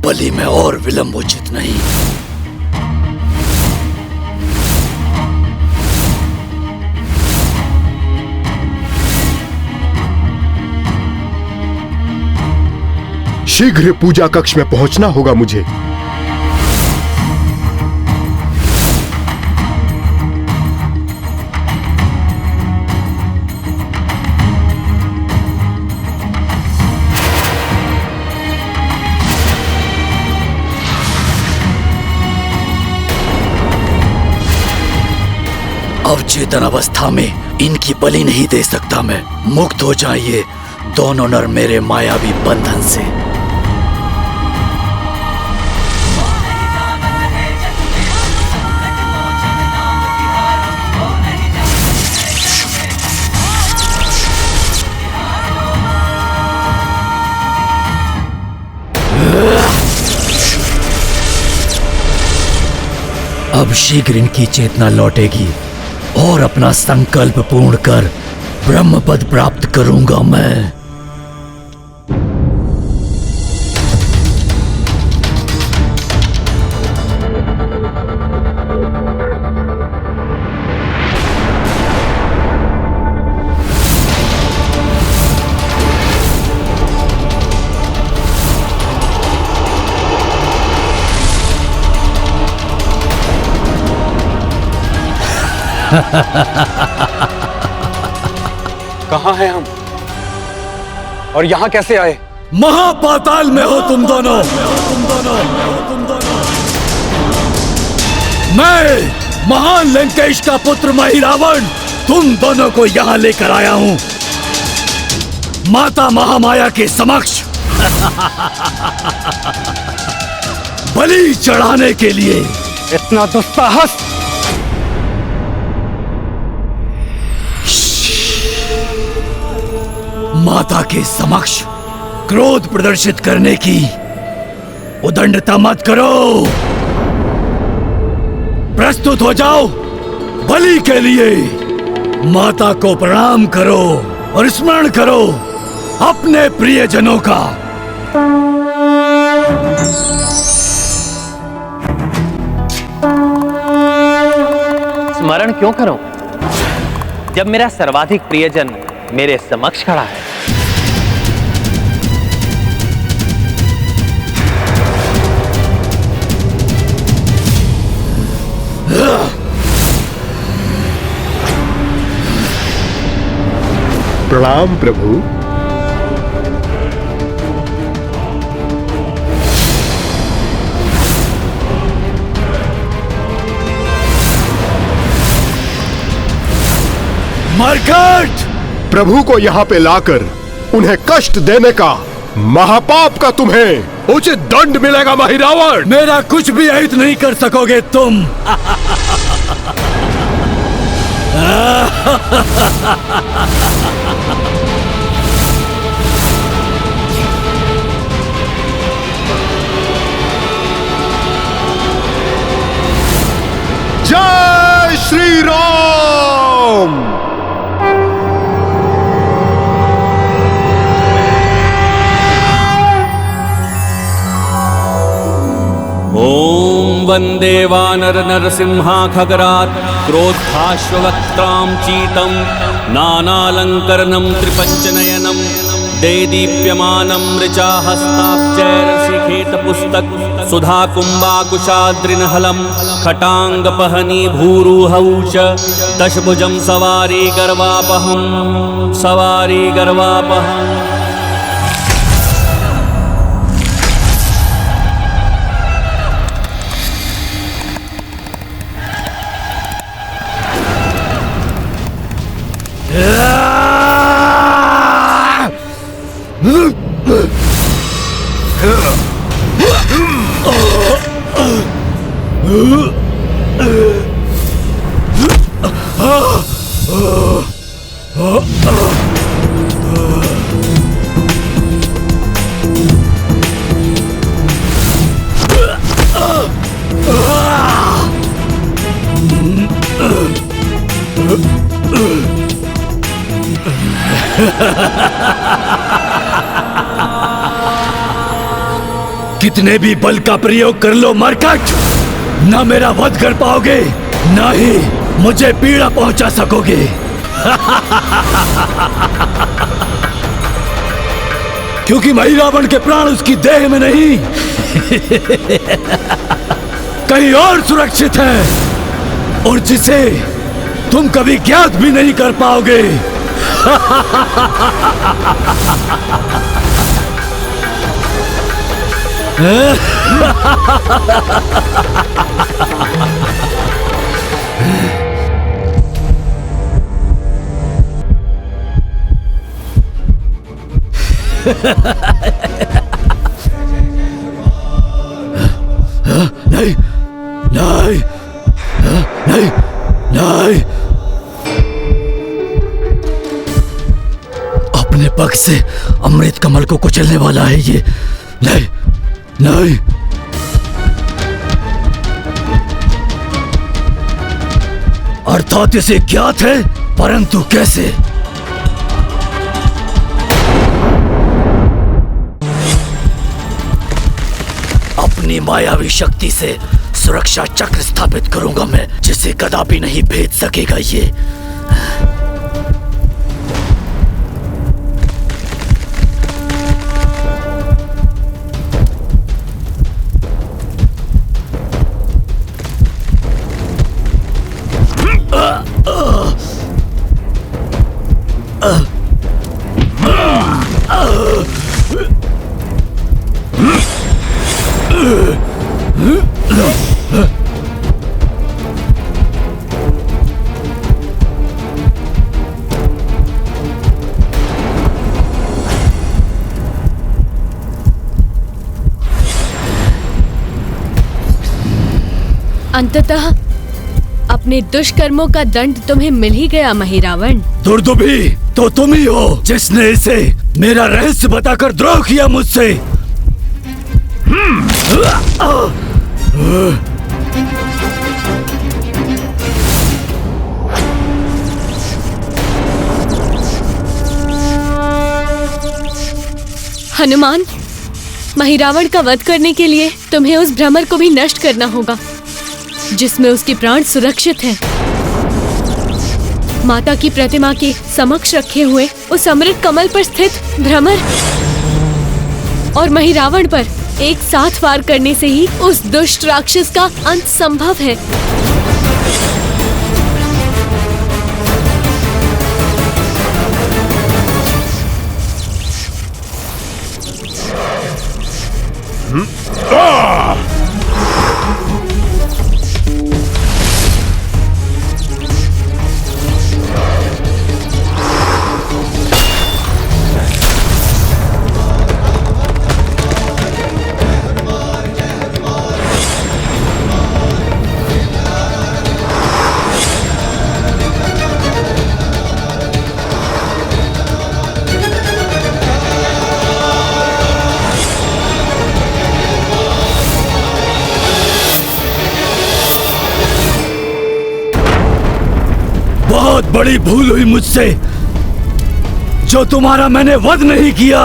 [SPEAKER 4] बलि में और विलंब उचित नहीं।
[SPEAKER 11] शीघ्र पूजा कक्ष में पहुंचना होगा मुझे।
[SPEAKER 4] अवचेतन अवस्था में इनकी बलि नहीं दे सकता मैं। मुक्त हो जाइए दोनों नर मेरे मायावी बंधन से। अब शीघ्र इनकी चेतना लौटेगी और अपना संकल्प पूर्ण कर ब्रह्म पद प्राप्त करूंगा मैं।
[SPEAKER 12] कहाँ हैं हम और यहाँ कैसे आए?
[SPEAKER 4] महापाताल में हो तुम दोनों। मैं महान लंकेश का पुत्र महिरावण तुम दोनों को यहाँ लेकर आया हूँ माता महामाया के समक्ष बलि चढ़ाने के लिए।
[SPEAKER 12] इतना दुस्साहस!
[SPEAKER 4] माता के समक्ष क्रोध प्रदर्शित करने की उदंडता मत करो। प्रस्तुत हो जाओ बलि के लिए। माता को प्रणाम करो और स्मरण करो अपने प्रियजनों का।
[SPEAKER 13] स्मरण क्यों करूं जब मेरा सर्वाधिक प्रियजन मेरे समक्ष खड़ा है?
[SPEAKER 11] प्रणाम प्रभु।
[SPEAKER 4] मरकट!
[SPEAKER 11] प्रभु को यहाँ पे लाकर उन्हें कष्ट देने का महापाप का तुम्हें उचित दंड मिलेगा महिरावण।
[SPEAKER 4] मेरा कुछ भी अहित नहीं कर सकोगे तुम।
[SPEAKER 11] जय श्री राम।
[SPEAKER 7] ओम वंदे वानर नरसिंहाखगरात् क्रोधाश्ववक्त्रां चीतं नानालंकरणं त्रिपंचनयनं देदीप्यमानं ऋचा हस्ताब्जैरसिखेतपुस्तक सुधा कुम्भाकुशाद्रिनहलं खटांगपहनी भूरुहौ च दशभुजं सवारी गर्वापहम्।
[SPEAKER 4] कितने भी बल का प्रयोग कर लो मरकट, ना मेरा वध कर पाओगे, ना ही मुझे पीड़ा पहुंचा सकोगे। क्योंकि महिरावण के प्राण उसकी देह में नहीं कहीं और सुरक्षित है, और जिसे तुम कभी ज्ञात भी नहीं कर पाओगे। नहीं, नहीं, नहीं, नहीं। अपने पग से अमृत कमल को कुचलने वाला है ये। नहीं, नहीं। अर्थात इसे ज्ञात है, परंतु कैसे? अपनी मायावी शक्ति से सुरक्षा चक्र स्थापित करूंगा मैं, जिसे कदापि नहीं भेद सकेगा ये।
[SPEAKER 2] अंततः अपने दुष्कर्मों का दंड तुम्हें मिल ही गया महिरावण।
[SPEAKER 4] दुर्दुभी तो तुम ही हो जिसने इसे मेरा रहस्य बताकर द्रोह किया मुझसे।
[SPEAKER 2] हनुमान, महिरावण का वध करने के लिए तुम्हें उस भ्रमर को भी नष्ट करना होगा जिसमें उसके प्राण सुरक्षित हैं। माता की प्रतिमा के समक्ष रखे हुए उस अमृत कमल पर स्थित भ्रमर और महिरावण पर एक साथ वार करने से ही उस दुष्ट राक्षस का अंत संभव है।
[SPEAKER 4] बहुत बड़ी भूल हुई मुझसे, जो तुम्हारा मैंने वध नहीं किया।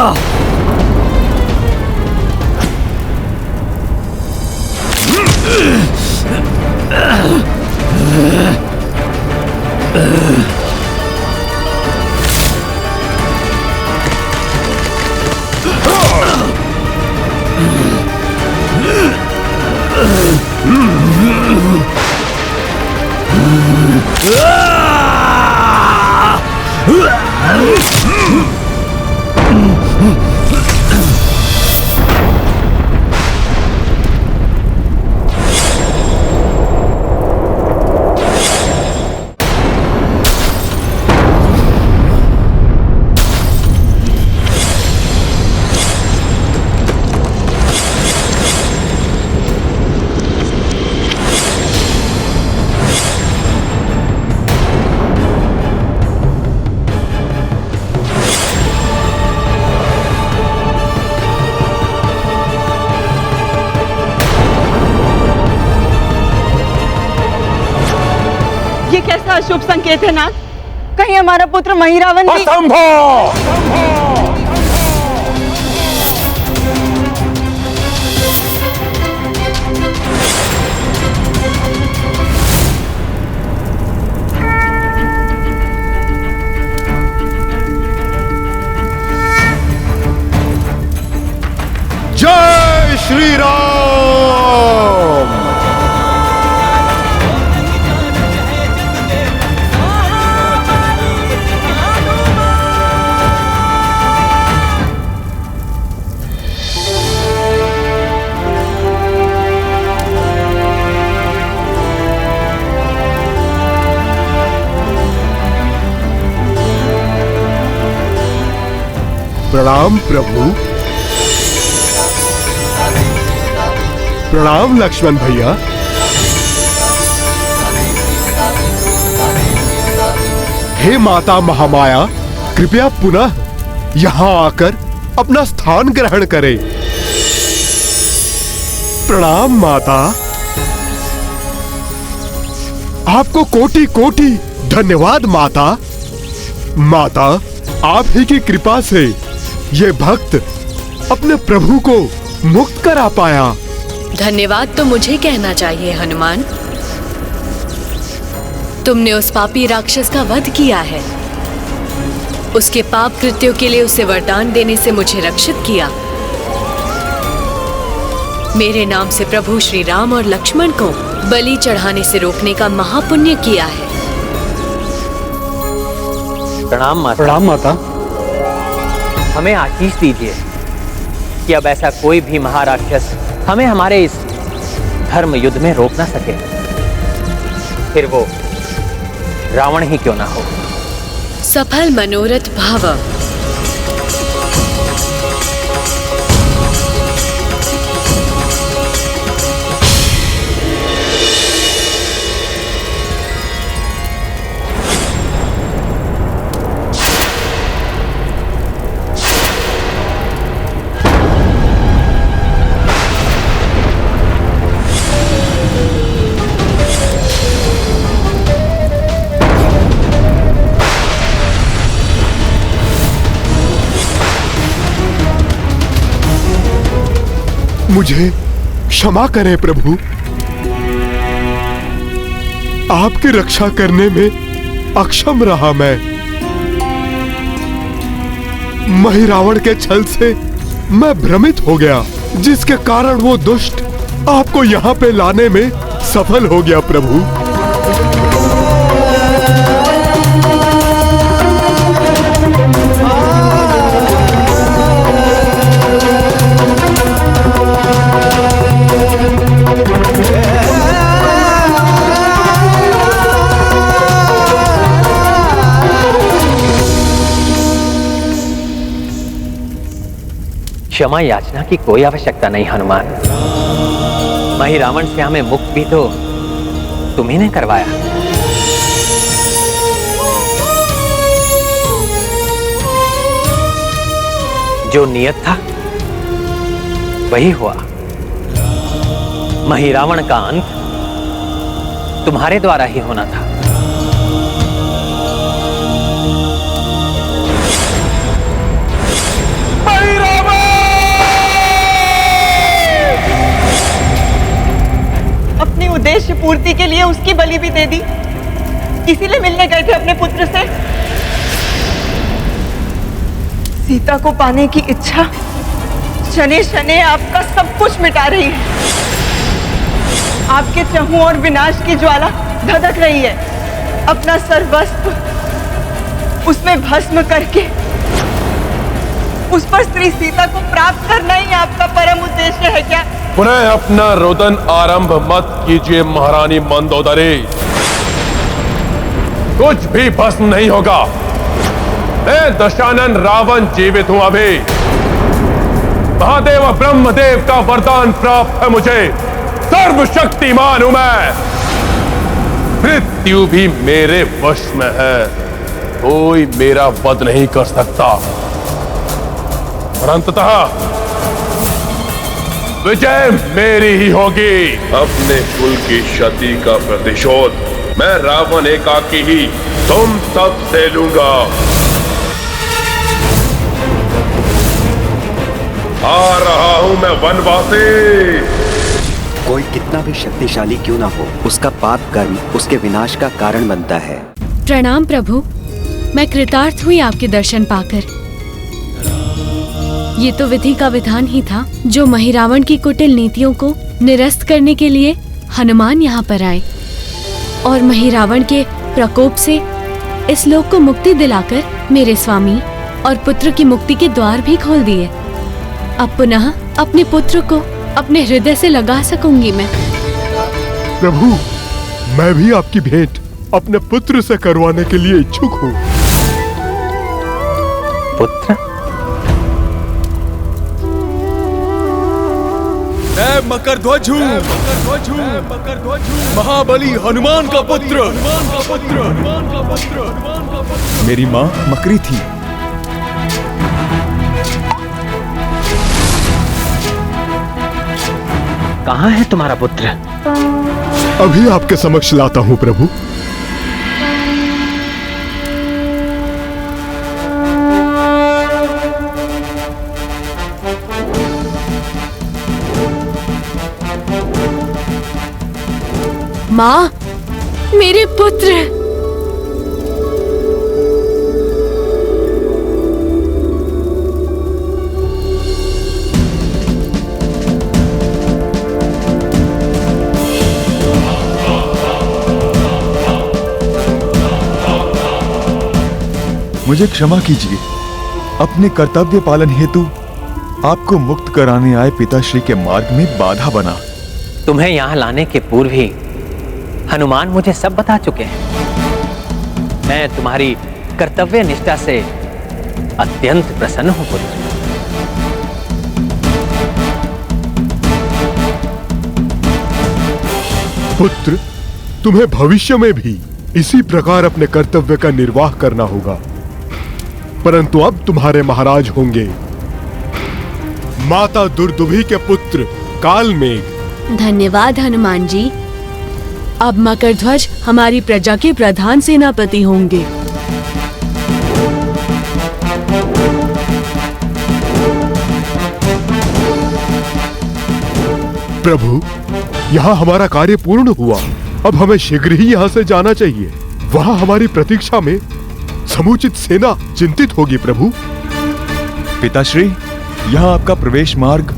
[SPEAKER 6] कैसा अशुभ संकेत है नाथ? कहीं हमारा पुत्र महिरावण भी...
[SPEAKER 11] असंभव! जय श्री राम। प्रणाम प्रभु। प्रणाम लक्ष्मण भैया। हे माता महामाया, कृपया पुनः यहाँ आकर अपना स्थान ग्रहण करें। प्रणाम माता। आपको कोटि कोटि धन्यवाद माता। माता, आप ही की कृपा से ये भक्त अपने प्रभु को मुक्त करा पाया।
[SPEAKER 2] धन्यवाद तो मुझे कहना चाहिए हनुमान। तुमने उस पापी राक्षस का वध किया है, उसके पाप कृत्यों के लिए उसे वरदान देने से मुझे रक्षित किया। मेरे नाम से प्रभु श्री राम और लक्ष्मण को बलि चढ़ाने से रोकने का महापुण्य किया है।
[SPEAKER 13] प्रणाम माता।
[SPEAKER 12] प्रणाम माता।
[SPEAKER 13] हमें आशीष दीजिए कि अब ऐसा कोई भी महाराक्षस हमें हमारे इस धर्म युद्ध में रोक ना सके, फिर वो रावण ही क्यों ना हो।
[SPEAKER 2] सफल मनोरथ भाव।
[SPEAKER 11] मुझे क्षमा करें प्रभु। आपकी रक्षा करने में अक्षम रहा महिरावण के छल से मैं भ्रमित हो गया, जिसके कारण वो दुष्ट आपको यहाँ पे लाने में सफल हो गया प्रभु।
[SPEAKER 13] क्षमा याचना की कोई आवश्यकता नहीं हनुमान। महिरावण से हमें मुक्त भी तो तुम्ही ने करवाया। जो नियत था वही हुआ। महिरावण का अंत तुम्हारे द्वारा ही होना था।
[SPEAKER 6] अपनी उद्देश्य पूर्ति के लिए उसकी बलि भी दे दी, इसीलिए मिलने गए थे अपने पुत्र से। सीता को पाने की इच्छा शनि शनि आपका सब कुछ मिटा रही है। आपके चहुं और विनाश की ज्वाला धधक रही है। अपना सर्वस्व उसमें भस्म करके उस पर स्त्री सीता को प्राप्त करना ही आपका परम उद्देश्य है क्या?
[SPEAKER 14] पुनः अपना रोदन आरंभ मत कीजिए महारानी मंदोदरी। कुछ भी भस्म नहीं होगा। मैं दशानन रावण जीवित हूं अभी। महादेव ब्रह्मदेव का वरदान प्राप्त है मुझे। सर्वशक्तिमान हूं मैं। मृत्यु भी मेरे वश में है। कोई मेरा वध नहीं कर सकता। और अंततः विजय मेरी ही होगी।
[SPEAKER 10] अपने कुल की क्षति का प्रतिशोध मैं रावण एकाकी ही तुम सब से लूंगा। आ रहा हूं मैं वनवासी।
[SPEAKER 9] कोई कितना भी शक्तिशाली क्यों ना हो, उसका पाप कर्म उसके विनाश का कारण बनता है।
[SPEAKER 2] प्रणाम प्रभु, मैं कृतार्थ हुई आपके दर्शन पाकर। ये तो विधि का विधान ही था। जो महिरावण की कुटिल नीतियों को निरस्त करने के लिए हनुमान यहाँ पर आए और महिरावण के प्रकोप से इस लोक को मुक्ति दिलाकर मेरे स्वामी और पुत्र की मुक्ति के द्वार भी खोल दिए। अब पुनः अपने पुत्र को अपने हृदय से लगा सकूंगी मैं।
[SPEAKER 11] प्रभु, मैं भी आपकी भेंट अपने पुत्र से करवाने के लिए इच्छुक हूँ।
[SPEAKER 13] पुत्र?
[SPEAKER 5] मैं मकरध्वज हूँ, महाबली हनुमान का पुत्र। मेरी माँ मकरी थी।
[SPEAKER 13] कहाँ है तुम्हारा पुत्र?
[SPEAKER 11] अभी आपके समक्ष लाता हूँ प्रभु।
[SPEAKER 2] माँ, मेरे पुत्र।
[SPEAKER 5] मुझे क्षमा कीजिए। अपने कर्तव्य पालन हेतु आपको मुक्त कराने आए पिताश्री के मार्ग में बाधा बना।
[SPEAKER 13] तुम्हें यहाँ लाने के पूर्व ही हनुमान मुझे सब बता चुके हैं। मैं तुम्हारी कर्तव्य निष्ठा से अत्यंत प्रसन्न हूं पुत्र।
[SPEAKER 11] पुत्र, तुम्हें भविष्य में भी इसी प्रकार अपने कर्तव्य का निर्वाह करना होगा। परंतु अब तुम्हारे महाराज होंगे माता दुर्दुभी के पुत्र कालमेघ।
[SPEAKER 2] धन्यवाद हनुमान जी। अब मकरध्वज हमारी प्रजा के प्रधान सेनापति होंगे।
[SPEAKER 11] प्रभु, यहाँ हमारा कार्य पूर्ण हुआ। अब हमें शीघ्र ही यहाँ से जाना चाहिए। वहां हमारी प्रतीक्षा में समुचित सेना चिंतित होगी प्रभु।
[SPEAKER 5] पिताश्री, यहाँ आपका प्रवेश मार्ग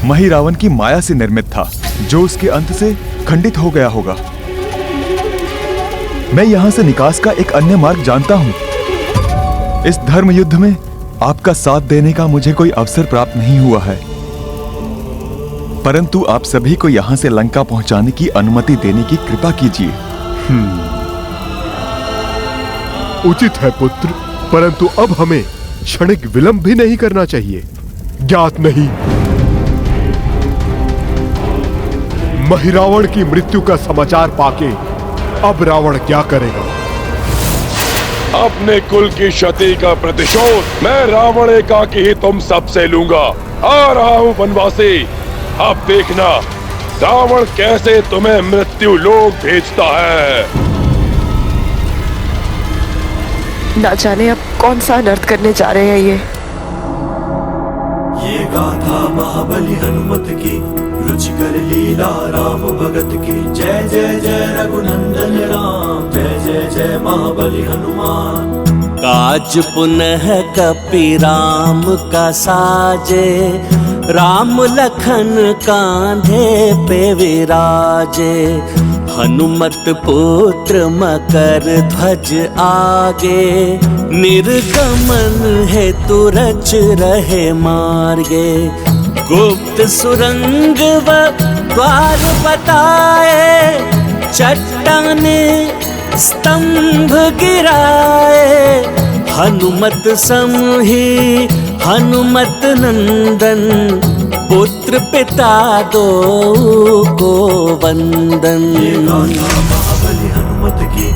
[SPEAKER 5] महिरावण की माया से निर्मित था, जो उसके अंत से खंडित हो गया होगा। मैं यहाँ से निकास का एक अन्य मार्ग जानता हूँ। इस धर्म युद्ध में आपका साथ देने का मुझे कोई अवसर प्राप्त नहीं हुआ है, परंतु आप सभी को यहाँ से लंका पहुँचाने की अनुमति देने की कृपा कीजिए।
[SPEAKER 11] उचित है पुत्र, परंतु अब हमें क्षणिक विलंब भी नहीं करना चाहिए। ज्ञात नहीं महिरावण की मृत्यु का समाचार पाके अब रावण क्या करेगा।
[SPEAKER 14] अपने कुल की क्षति का प्रतिशोध मैं रावण एकाकी ही तुम सबसे लूंगा। आ रहा हूँ वनवासी, अब देखना रावण कैसे तुम्हें मृत्यु लोक भेजता है।
[SPEAKER 6] ना जाने अब कौन सा अनर्थ करने जा रहे हैं
[SPEAKER 8] ये गाथा महाबली हनुमत की, रुचिकर लीला राम भगत की। जय जय जय रघुनंदन राम, जय जय जय महाबली हनुमान।
[SPEAKER 7] काज पुनः कपि राम का साजे, राम लखन कांधे पे विराजे। हनुमत पुत्र मकर ध्वज आगे, निर्गमन हेतु रच रहे मार्गे। गुप्त सुरंग व द्वार बताए, चट्टाने स्तंभ गिराए। हनुमत समहि हनुमत नंदन, पुत्र पिता दो को वंदन।
[SPEAKER 8] ये गाथा महाबली हनुमत की,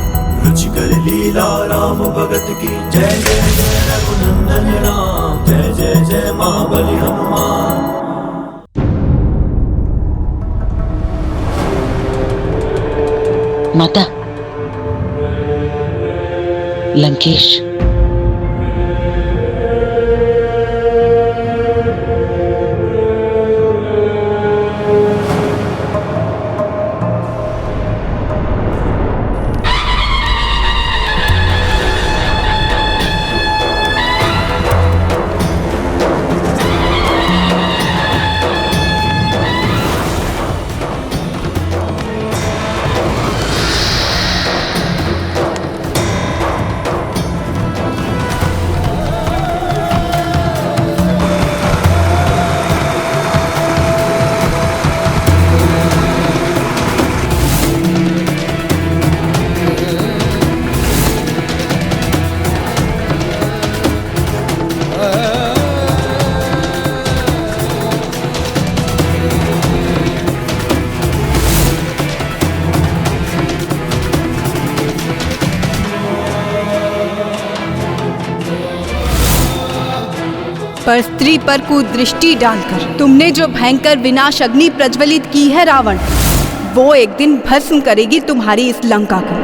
[SPEAKER 8] रुचिकर लीला राम भगत की। जय जय जय रघुनंदन राम, जय जय जय महाबली हनुमान।
[SPEAKER 15] माता, लंकेश,
[SPEAKER 6] पर स्त्री पर कुदृष्टि डालकर तुमने जो भयंकर विनाश अग्नि प्रज्वलित की है रावण, वो एक दिन भस्म करेगी तुम्हारी इस लंका को।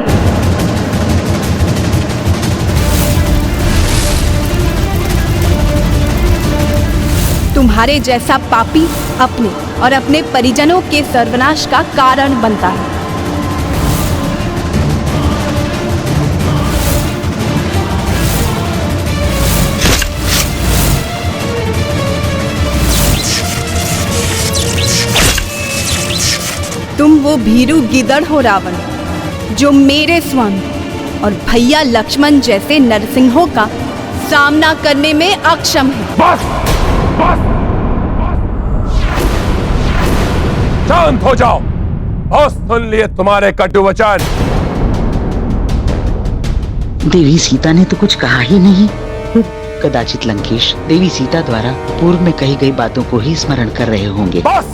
[SPEAKER 6] तुम्हारे जैसा पापी अपने और अपने परिजनों के सर्वनाश का कारण बनता है। तुम वो भीरू गिदड़ हो रावण, जो मेरे स्वामी और भैया लक्ष्मण जैसे नरसिंहों का सामना करने में अक्षम है।
[SPEAKER 14] बस, बस, शांत हो जाओ और सुन लिए तुम्हारे कटु वचन।
[SPEAKER 15] देवी सीता ने तो कुछ कहा ही नहीं। कदाचित लंकेश देवी सीता द्वारा पूर्व में कही गई बातों को ही स्मरण कर रहे होंगे।
[SPEAKER 14] बस,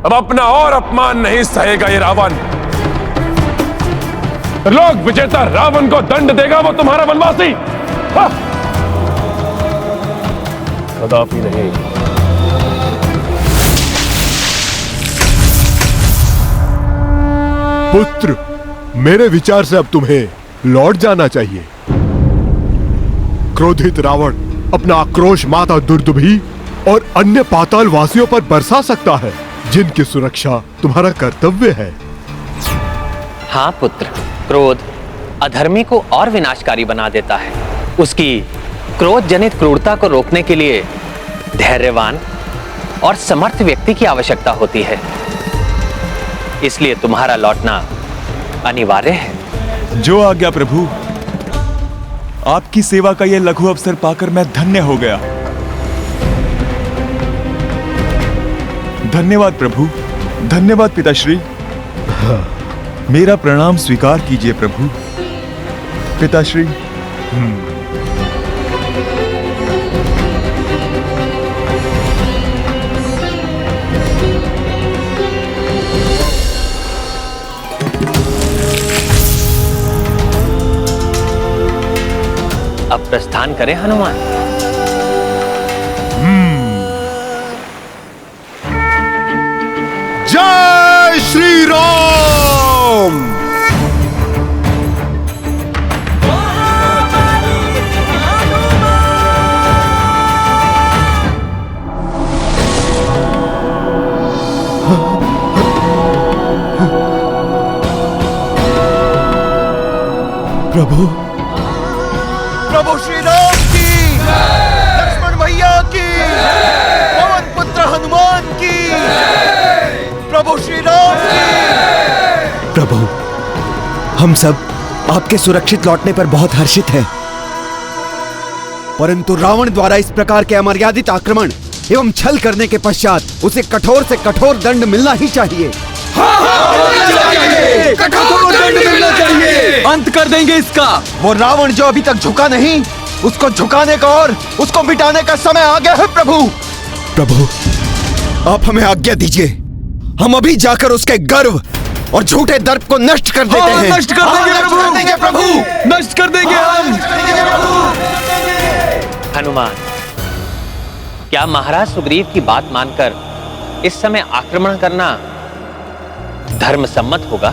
[SPEAKER 14] अब अपना और अपमान नहीं सहेगा ये रावण। लोक विजेता रावण को दंड देगा वो तुम्हारा वनवासी। कदापि नहीं।
[SPEAKER 11] पुत्र, मेरे विचार से अब तुम्हें लौट जाना चाहिए। क्रोधित रावण अपना आक्रोश माता दुर्दुभी और अन्य पाताल वासियों पर बरसा सकता है, जिनकी सुरक्षा तुम्हारा कर्तव्य है।
[SPEAKER 13] हाँ पुत्र, क्रोध अधर्मी को और विनाशकारी बना देता है। उसकी क्रोध जनित क्रूरता को रोकने के लिए धैर्यवान और समर्थ व्यक्ति की आवश्यकता होती है। इसलिए तुम्हारा लौटना अनिवार्य है।
[SPEAKER 5] जो आज्ञा प्रभु। आपकी सेवा का यह लघु अवसर पाकर मैं धन्य हो गया। धन्यवाद प्रभु, धन्यवाद पिताश्री। मेरा प्रणाम स्वीकार कीजिए प्रभु। पिताश्री।
[SPEAKER 13] अब प्रस्थान करें हनुमान।
[SPEAKER 11] जय श्री राम।
[SPEAKER 5] प्रभु,
[SPEAKER 16] प्रभु श्री राम की, लक्ष्मण भैया की, पवन पुत्र हनुमान की, प्रभु श्री राम की।
[SPEAKER 9] प्रभु, हम सब आपके सुरक्षित लौटने पर बहुत हर्षित हैं। परंतु रावण द्वारा इस प्रकार के अमर्यादित आक्रमण एवं छल करने के पश्चात उसे कठोर से कठोर दंड मिलना ही चाहिए।
[SPEAKER 16] कठोर दंड मिलना चाहिए।
[SPEAKER 9] अंत कर देंगे इसका।
[SPEAKER 16] वो रावण जो अभी तक झुका नहीं, उसको झुकाने का और उसको मिटाने का समय आ गया है प्रभु।
[SPEAKER 9] प्रभु, आप हमें आज्ञा दीजिए। हम अभी जाकर उसके गर्व और झूठे दर्प को नष्ट कर देते हैं।
[SPEAKER 16] नष्ट कर देंगे प्रभु,
[SPEAKER 9] नष्ट कर देंगे हम।
[SPEAKER 13] हनुमान, क्या महाराज सुग्रीव की बात मानकर इस समय आक्रमण करना धर्म सम्मत होगा?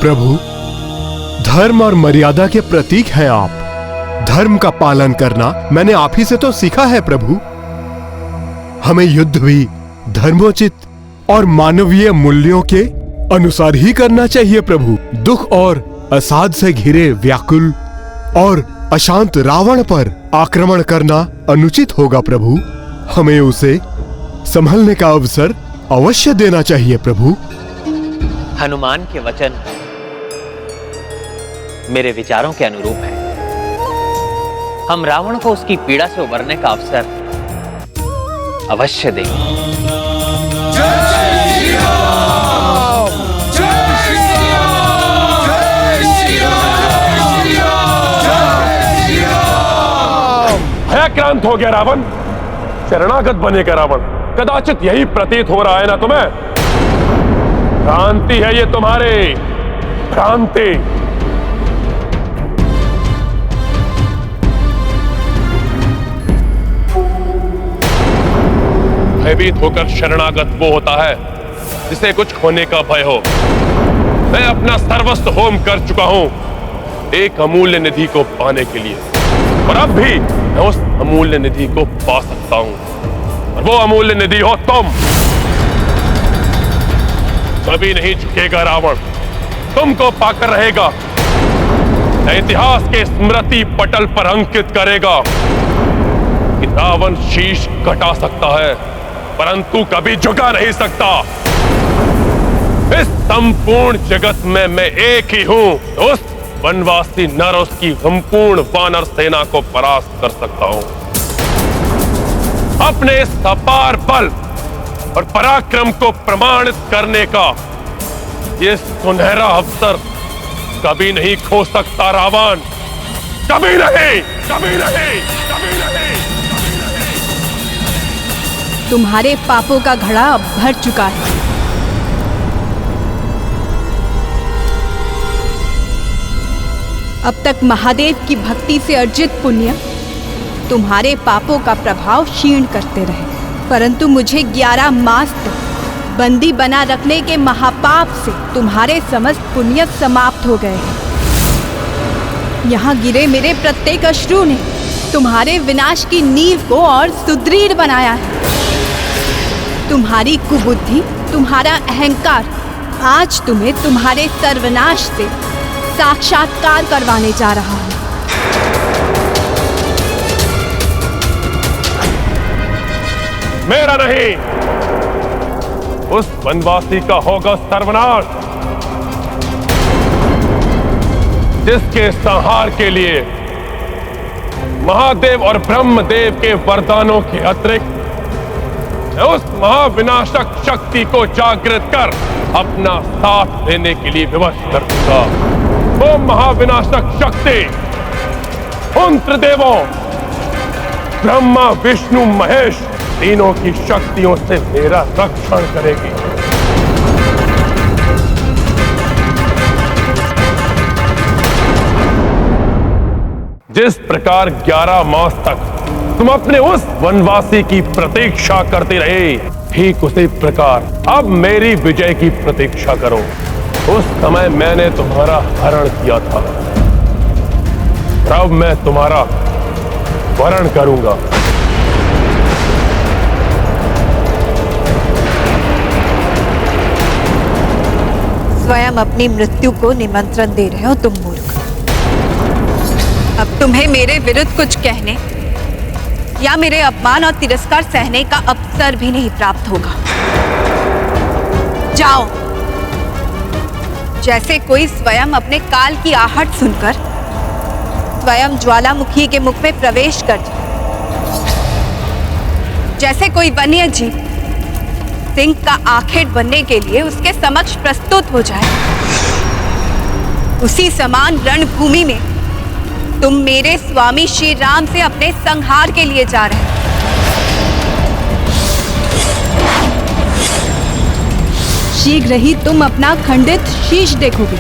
[SPEAKER 11] प्रभु, धर्म और मर्यादा के प्रतीक हैं आप। धर्म का पालन करना मैंने आप ही से तो सीखा है प्रभु। हमें युद्ध भी धर्मोचित और मानवीय मूल्यों के अनुसार ही करना चाहिए प्रभु। दुख और असाध से घिरे व्याकुल और अशांत रावण पर आक्रमण करना अनुचित होगा प्रभु। हमें उसे संभलने का अवसर अवश्य देना चाहिए प्रभु।
[SPEAKER 13] हनुमान के वचन मेरे विचारों के अनुरूप है। हम रावण को उसकी पीड़ा से उबरने का अवसर अवश्य देंगे।
[SPEAKER 14] भयाक्रांत हो गया रावण, शरणागत बनेगा रावण। कदाचित यही प्रतीत हो रहा है ना तुम्हें? भ्रांति है ये तुम्हारी, भ्रांति। भयभीत होकर शरणागत वो होता है जिसे कुछ खोने का भय हो। मैं अपना सर्वस्व होम कर चुका हूं एक अमूल्य निधि को पाने के लिए, और अब भी मैं उस अमूल्य निधि को पा सकता हूं, और वो अमूल्य निधि हो तुम। कभी नहीं झुकेगा रावण, तुमको पाकर रहेगा। इतिहास के स्मृति पटल पर अंकित करेगा कि रावण शीश कटा सकता है परंतु कभी झुका नहीं सकता। इस संपूर्ण जगत में मैं एक ही हूं, उस वनवासी नर उसकी संपूर्ण वानर सेना को परास्त कर सकता हूं। अपने इस अपार बल और पराक्रम को प्रमाणित करने का ये सुनहरा अवसर कभी नहीं खो सकता रावण, कभी नहीं, कभी नहीं, कभी नहीं।
[SPEAKER 6] तुम्हारे पापों का घड़ा अब भर चुका है। अब तक महादेव की भक्ति से अर्जित पुण्य तुम्हारे पापों का प्रभाव क्षीण करते रहे, परंतु मुझे 11 मास तक बंदी बना रखने के महापाप से तुम्हारे समस्त पुण्य समाप्त हो गए हैं। यहाँ गिरे मेरे प्रत्येक अश्रु ने तुम्हारे विनाश की नींव को और सुदृढ़ बनाया है। तुम्हारी कुबुद्धि, तुम्हारा अहंकार आज तुम्हें तुम्हारे सर्वनाश से साक्षात्कार करवाने जा रहा हूं।
[SPEAKER 14] मेरा नहीं, उस वनवासी का होगा सर्वनाश, जिसके संहार के लिए महादेव और ब्रह्मदेव के वरदानों के अतिरिक्त उस महाविनाशक शक्ति को जागृत कर अपना साथ देने के लिए विवश कर दूंगा। वो महाविनाशक शक्ति उन त्रिदेवों ब्रह्मा विष्णु महेश तीनों की शक्तियों से मेरा रक्षण करेगी। जिस प्रकार 11 मास तक तुम अपने उस वनवासी की प्रतीक्षा करते रहे, ठीक उसी प्रकार अब मेरी विजय की प्रतीक्षा करो। उस समय मैंने तुम्हारा हरण किया था, अब मैं तुम्हारा वरण करूंगा।
[SPEAKER 6] स्वयं अपनी मृत्यु को निमंत्रण दे रहे हो तुम मूर्ख। अब तुम्हें मेरे विरुद्ध कुछ कहने या मेरे अपमान और तिरस्कार सहने का अवसर भी नहीं प्राप्त होगा। जाओ, जैसे कोई स्वयं अपने काल की आहट सुनकर स्वयं ज्वालामुखी के मुख में प्रवेश कर जाए, जैसे कोई वन्य जीव सिंह का आखेट बनने के लिए उसके समक्ष प्रस्तुत हो जाए, उसी समान रणभूमि में तुम मेरे स्वामी श्री राम से अपने संहार के लिए जा रहे हो। शीघ्र ही तुम अपना खंडित शीश देखोगे।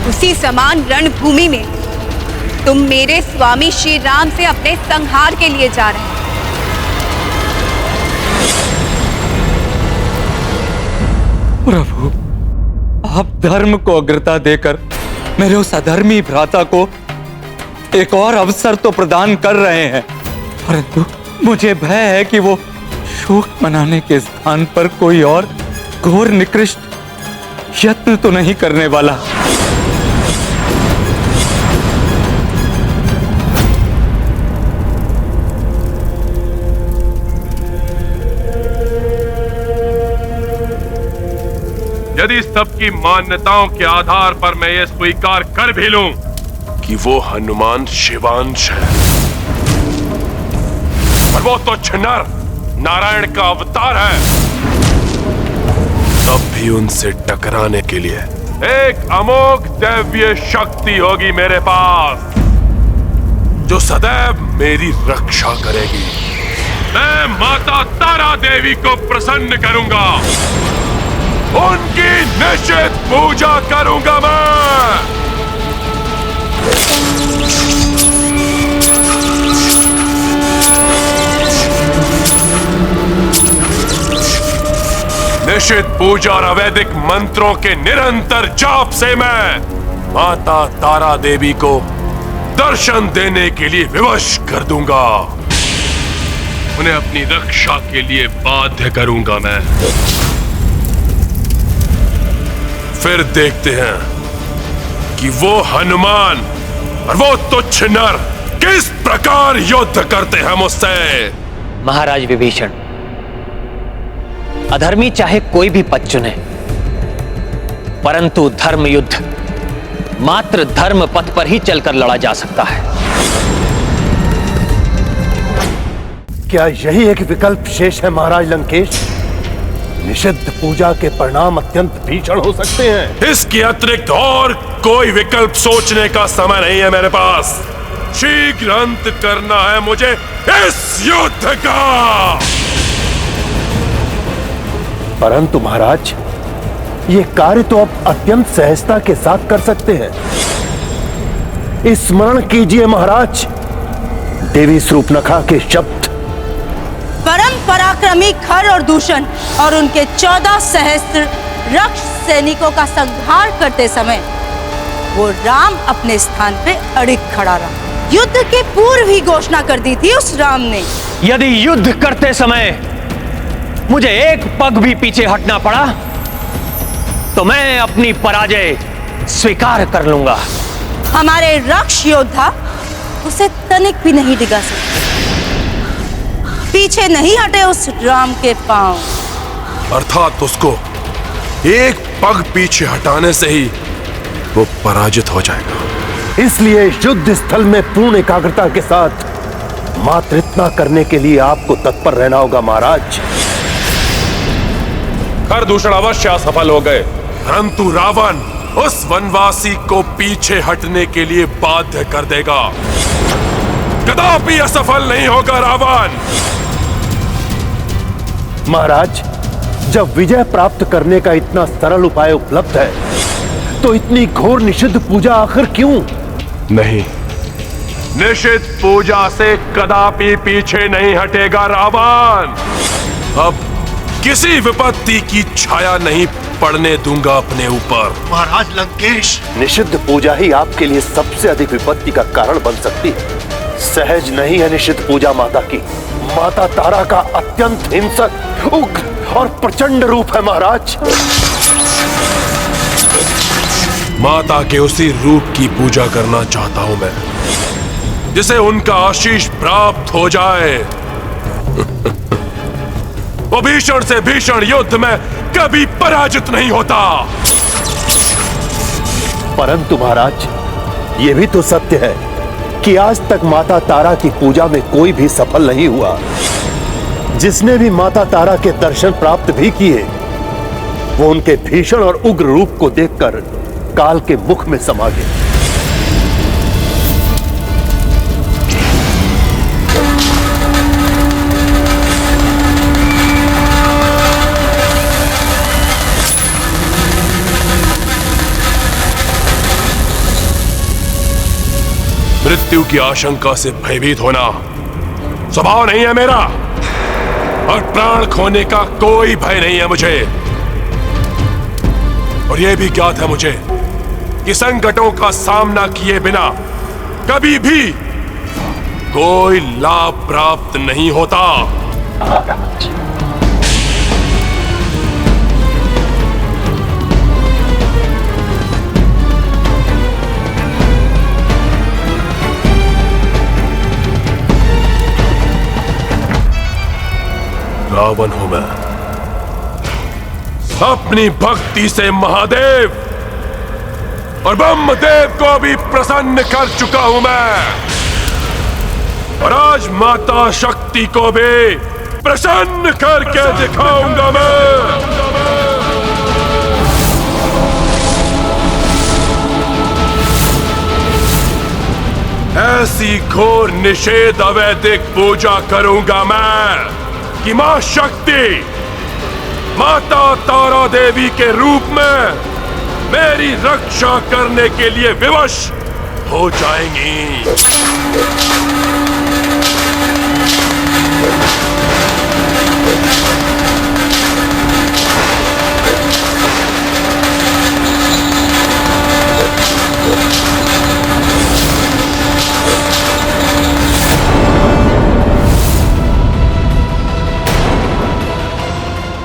[SPEAKER 6] उसी समान रणभूमि में तुम मेरे स्वामी श्री राम से अपने संहार के लिए जा रहे हो।
[SPEAKER 17] प्रभु, आप धर्म को अग्रता देकर मेरे उस अधर्मी भ्राता को एक और अवसर तो प्रदान कर रहे हैं, परंतु मुझे भय है कि वो शोक मनाने के स्थान पर कोई और घोर निकृष्ट यत्न तो नहीं करने वाला।
[SPEAKER 14] यदि सबकी मान्यताओं के आधार पर मैं ये स्वीकार कर भी लूं कि वो हनुमान शिवांश है, पर वो तो नर नारायण का अवतार है, तब भी उनसे टकराने के लिए एक अमोघ दैवीय शक्ति होगी मेरे पास, जो सदैव मेरी रक्षा करेगी। मैं माता तारा देवी को प्रसन्न करूंगा, उनकी निश्चित पूजा करूंगा मैं। निश्चित पूजा और अवैदिक मंत्रों के निरंतर जाप से मैं माता तारा देवी को दर्शन देने के लिए विवश कर दूंगा, उन्हें अपनी रक्षा के लिए बाध्य करूंगा मैं। फिर देखते हैं कि वो हनुमान और वो तुच्छ नर किस प्रकार युद्ध करते हैं मुझसे।
[SPEAKER 13] महाराज विभीषण, अधर्मी चाहे कोई भी पद चुने, परंतु धर्म युद्ध मात्र धर्म पथ पर ही चलकर लड़ा जा सकता है।
[SPEAKER 18] क्या यही एक विकल्प शेष है महाराज लंकेश? निषिद्ध पूजा के परिणाम अत्यंत भीषण हो सकते हैं।
[SPEAKER 14] इसके अतिरिक्त और कोई विकल्प सोचने का समय नहीं है मेरे पास। शीघ्र अंत करना है मुझे इस युद्ध का।
[SPEAKER 18] परंतु महाराज, ये कार्य तो आप अत्यंत सहजता के साथ कर सकते हैं। स्मरण कीजिए महाराज, देवी शूर्पणखा के शब्द।
[SPEAKER 19] परम पराक्रमी खर और दूषण और उनके 14 सहस्त्र रक्ष सैनिकों का संहार करते समय वो राम अपने स्थान पे अड़िग खड़ा रहा। युद्ध के पूर्व ही घोषणा कर दी थी उस राम ने।
[SPEAKER 13] यदि युद्ध करते समय मुझे एक पग भी पीछे हटना पड़ा तो मैं अपनी पराजय स्वीकार कर लूंगा।
[SPEAKER 19] हमारे रक्ष योद्धा उसे तनिक भी नहीं डिगा सकते। पीछे नहीं हटे उस राम के पांव।
[SPEAKER 14] अर्थात उसको एक पग पीछे हटाने से ही वो पराजित हो जाएगा।
[SPEAKER 18] इसलिए युद्ध स्थल में पूर्ण एकाग्रता के साथ मात्र इतना करने के लिए आपको तत्पर रहना होगा महाराज।
[SPEAKER 14] खरदूषण अवश्य असफल हो गए, परंतु रावण उस वनवासी को पीछे हटने के लिए बाध्य कर देगा। कदापि असफल नहीं होगा रावण।
[SPEAKER 18] महाराज, जब विजय प्राप्त करने का इतना सरल उपाय उपलब्ध है तो इतनी घोर निषिद्ध पूजा आखिर क्यों?
[SPEAKER 14] नहीं, निषिद्ध पूजा से कदापि पीछे नहीं हटेगा रावण। अब किसी विपत्ति की छाया नहीं पड़ने दूंगा अपने ऊपर।
[SPEAKER 18] महाराज लंकेश, निषिद्ध पूजा ही आपके लिए सबसे अधिक विपत्ति का कारण बन सकती है। सहज नहीं है निषिद्ध पूजा माता की। माता तारा का अत्यंत हिंसक, उग्र और प्रचंड रूप है महाराज।
[SPEAKER 14] माता के उसी रूप की पूजा करना चाहता हूं मैं, जिसे उनका आशीष प्राप्त हो जाए। वो भीषण से भीषण युद्ध में कभी पराजित नहीं होता।
[SPEAKER 18] परंतु महाराज, ये भी तो सत्य है कि आज तक माता तारा की पूजा में कोई भी सफल नहीं हुआ। जिसने भी माता तारा के दर्शन प्राप्त भी किए, वो उनके भीषण और उग्र रूप को देखकर काल के मुख में समा गए।
[SPEAKER 14] मृत्यु की आशंका से भयभीत होना स्वभाव नहीं है मेरा, और प्राण खोने का कोई भय नहीं है मुझे। और यह भी ज्ञात है मुझे कि संकटों का सामना किए बिना कभी भी कोई लाभ प्राप्त नहीं होता। रावण हूं मैं, अपनी भक्ति से महादेव और ब्रह्मदेव को भी प्रसन्न कर चुका हूं मैं, और आज माता शक्ति को भी प्रसन्न करके दिखाऊंगा मैं। ऐसी घोर निषेध अवैधिक पूजा करूंगा मैं कि मां शक्ति माता तारा देवी के रूप में मेरी रक्षा करने के लिए विवश हो जाएंगी।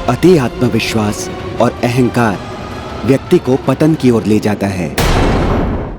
[SPEAKER 9] अति आत्मविश्वास और अहंकार व्यक्ति को पतन की ओर ले जाता है।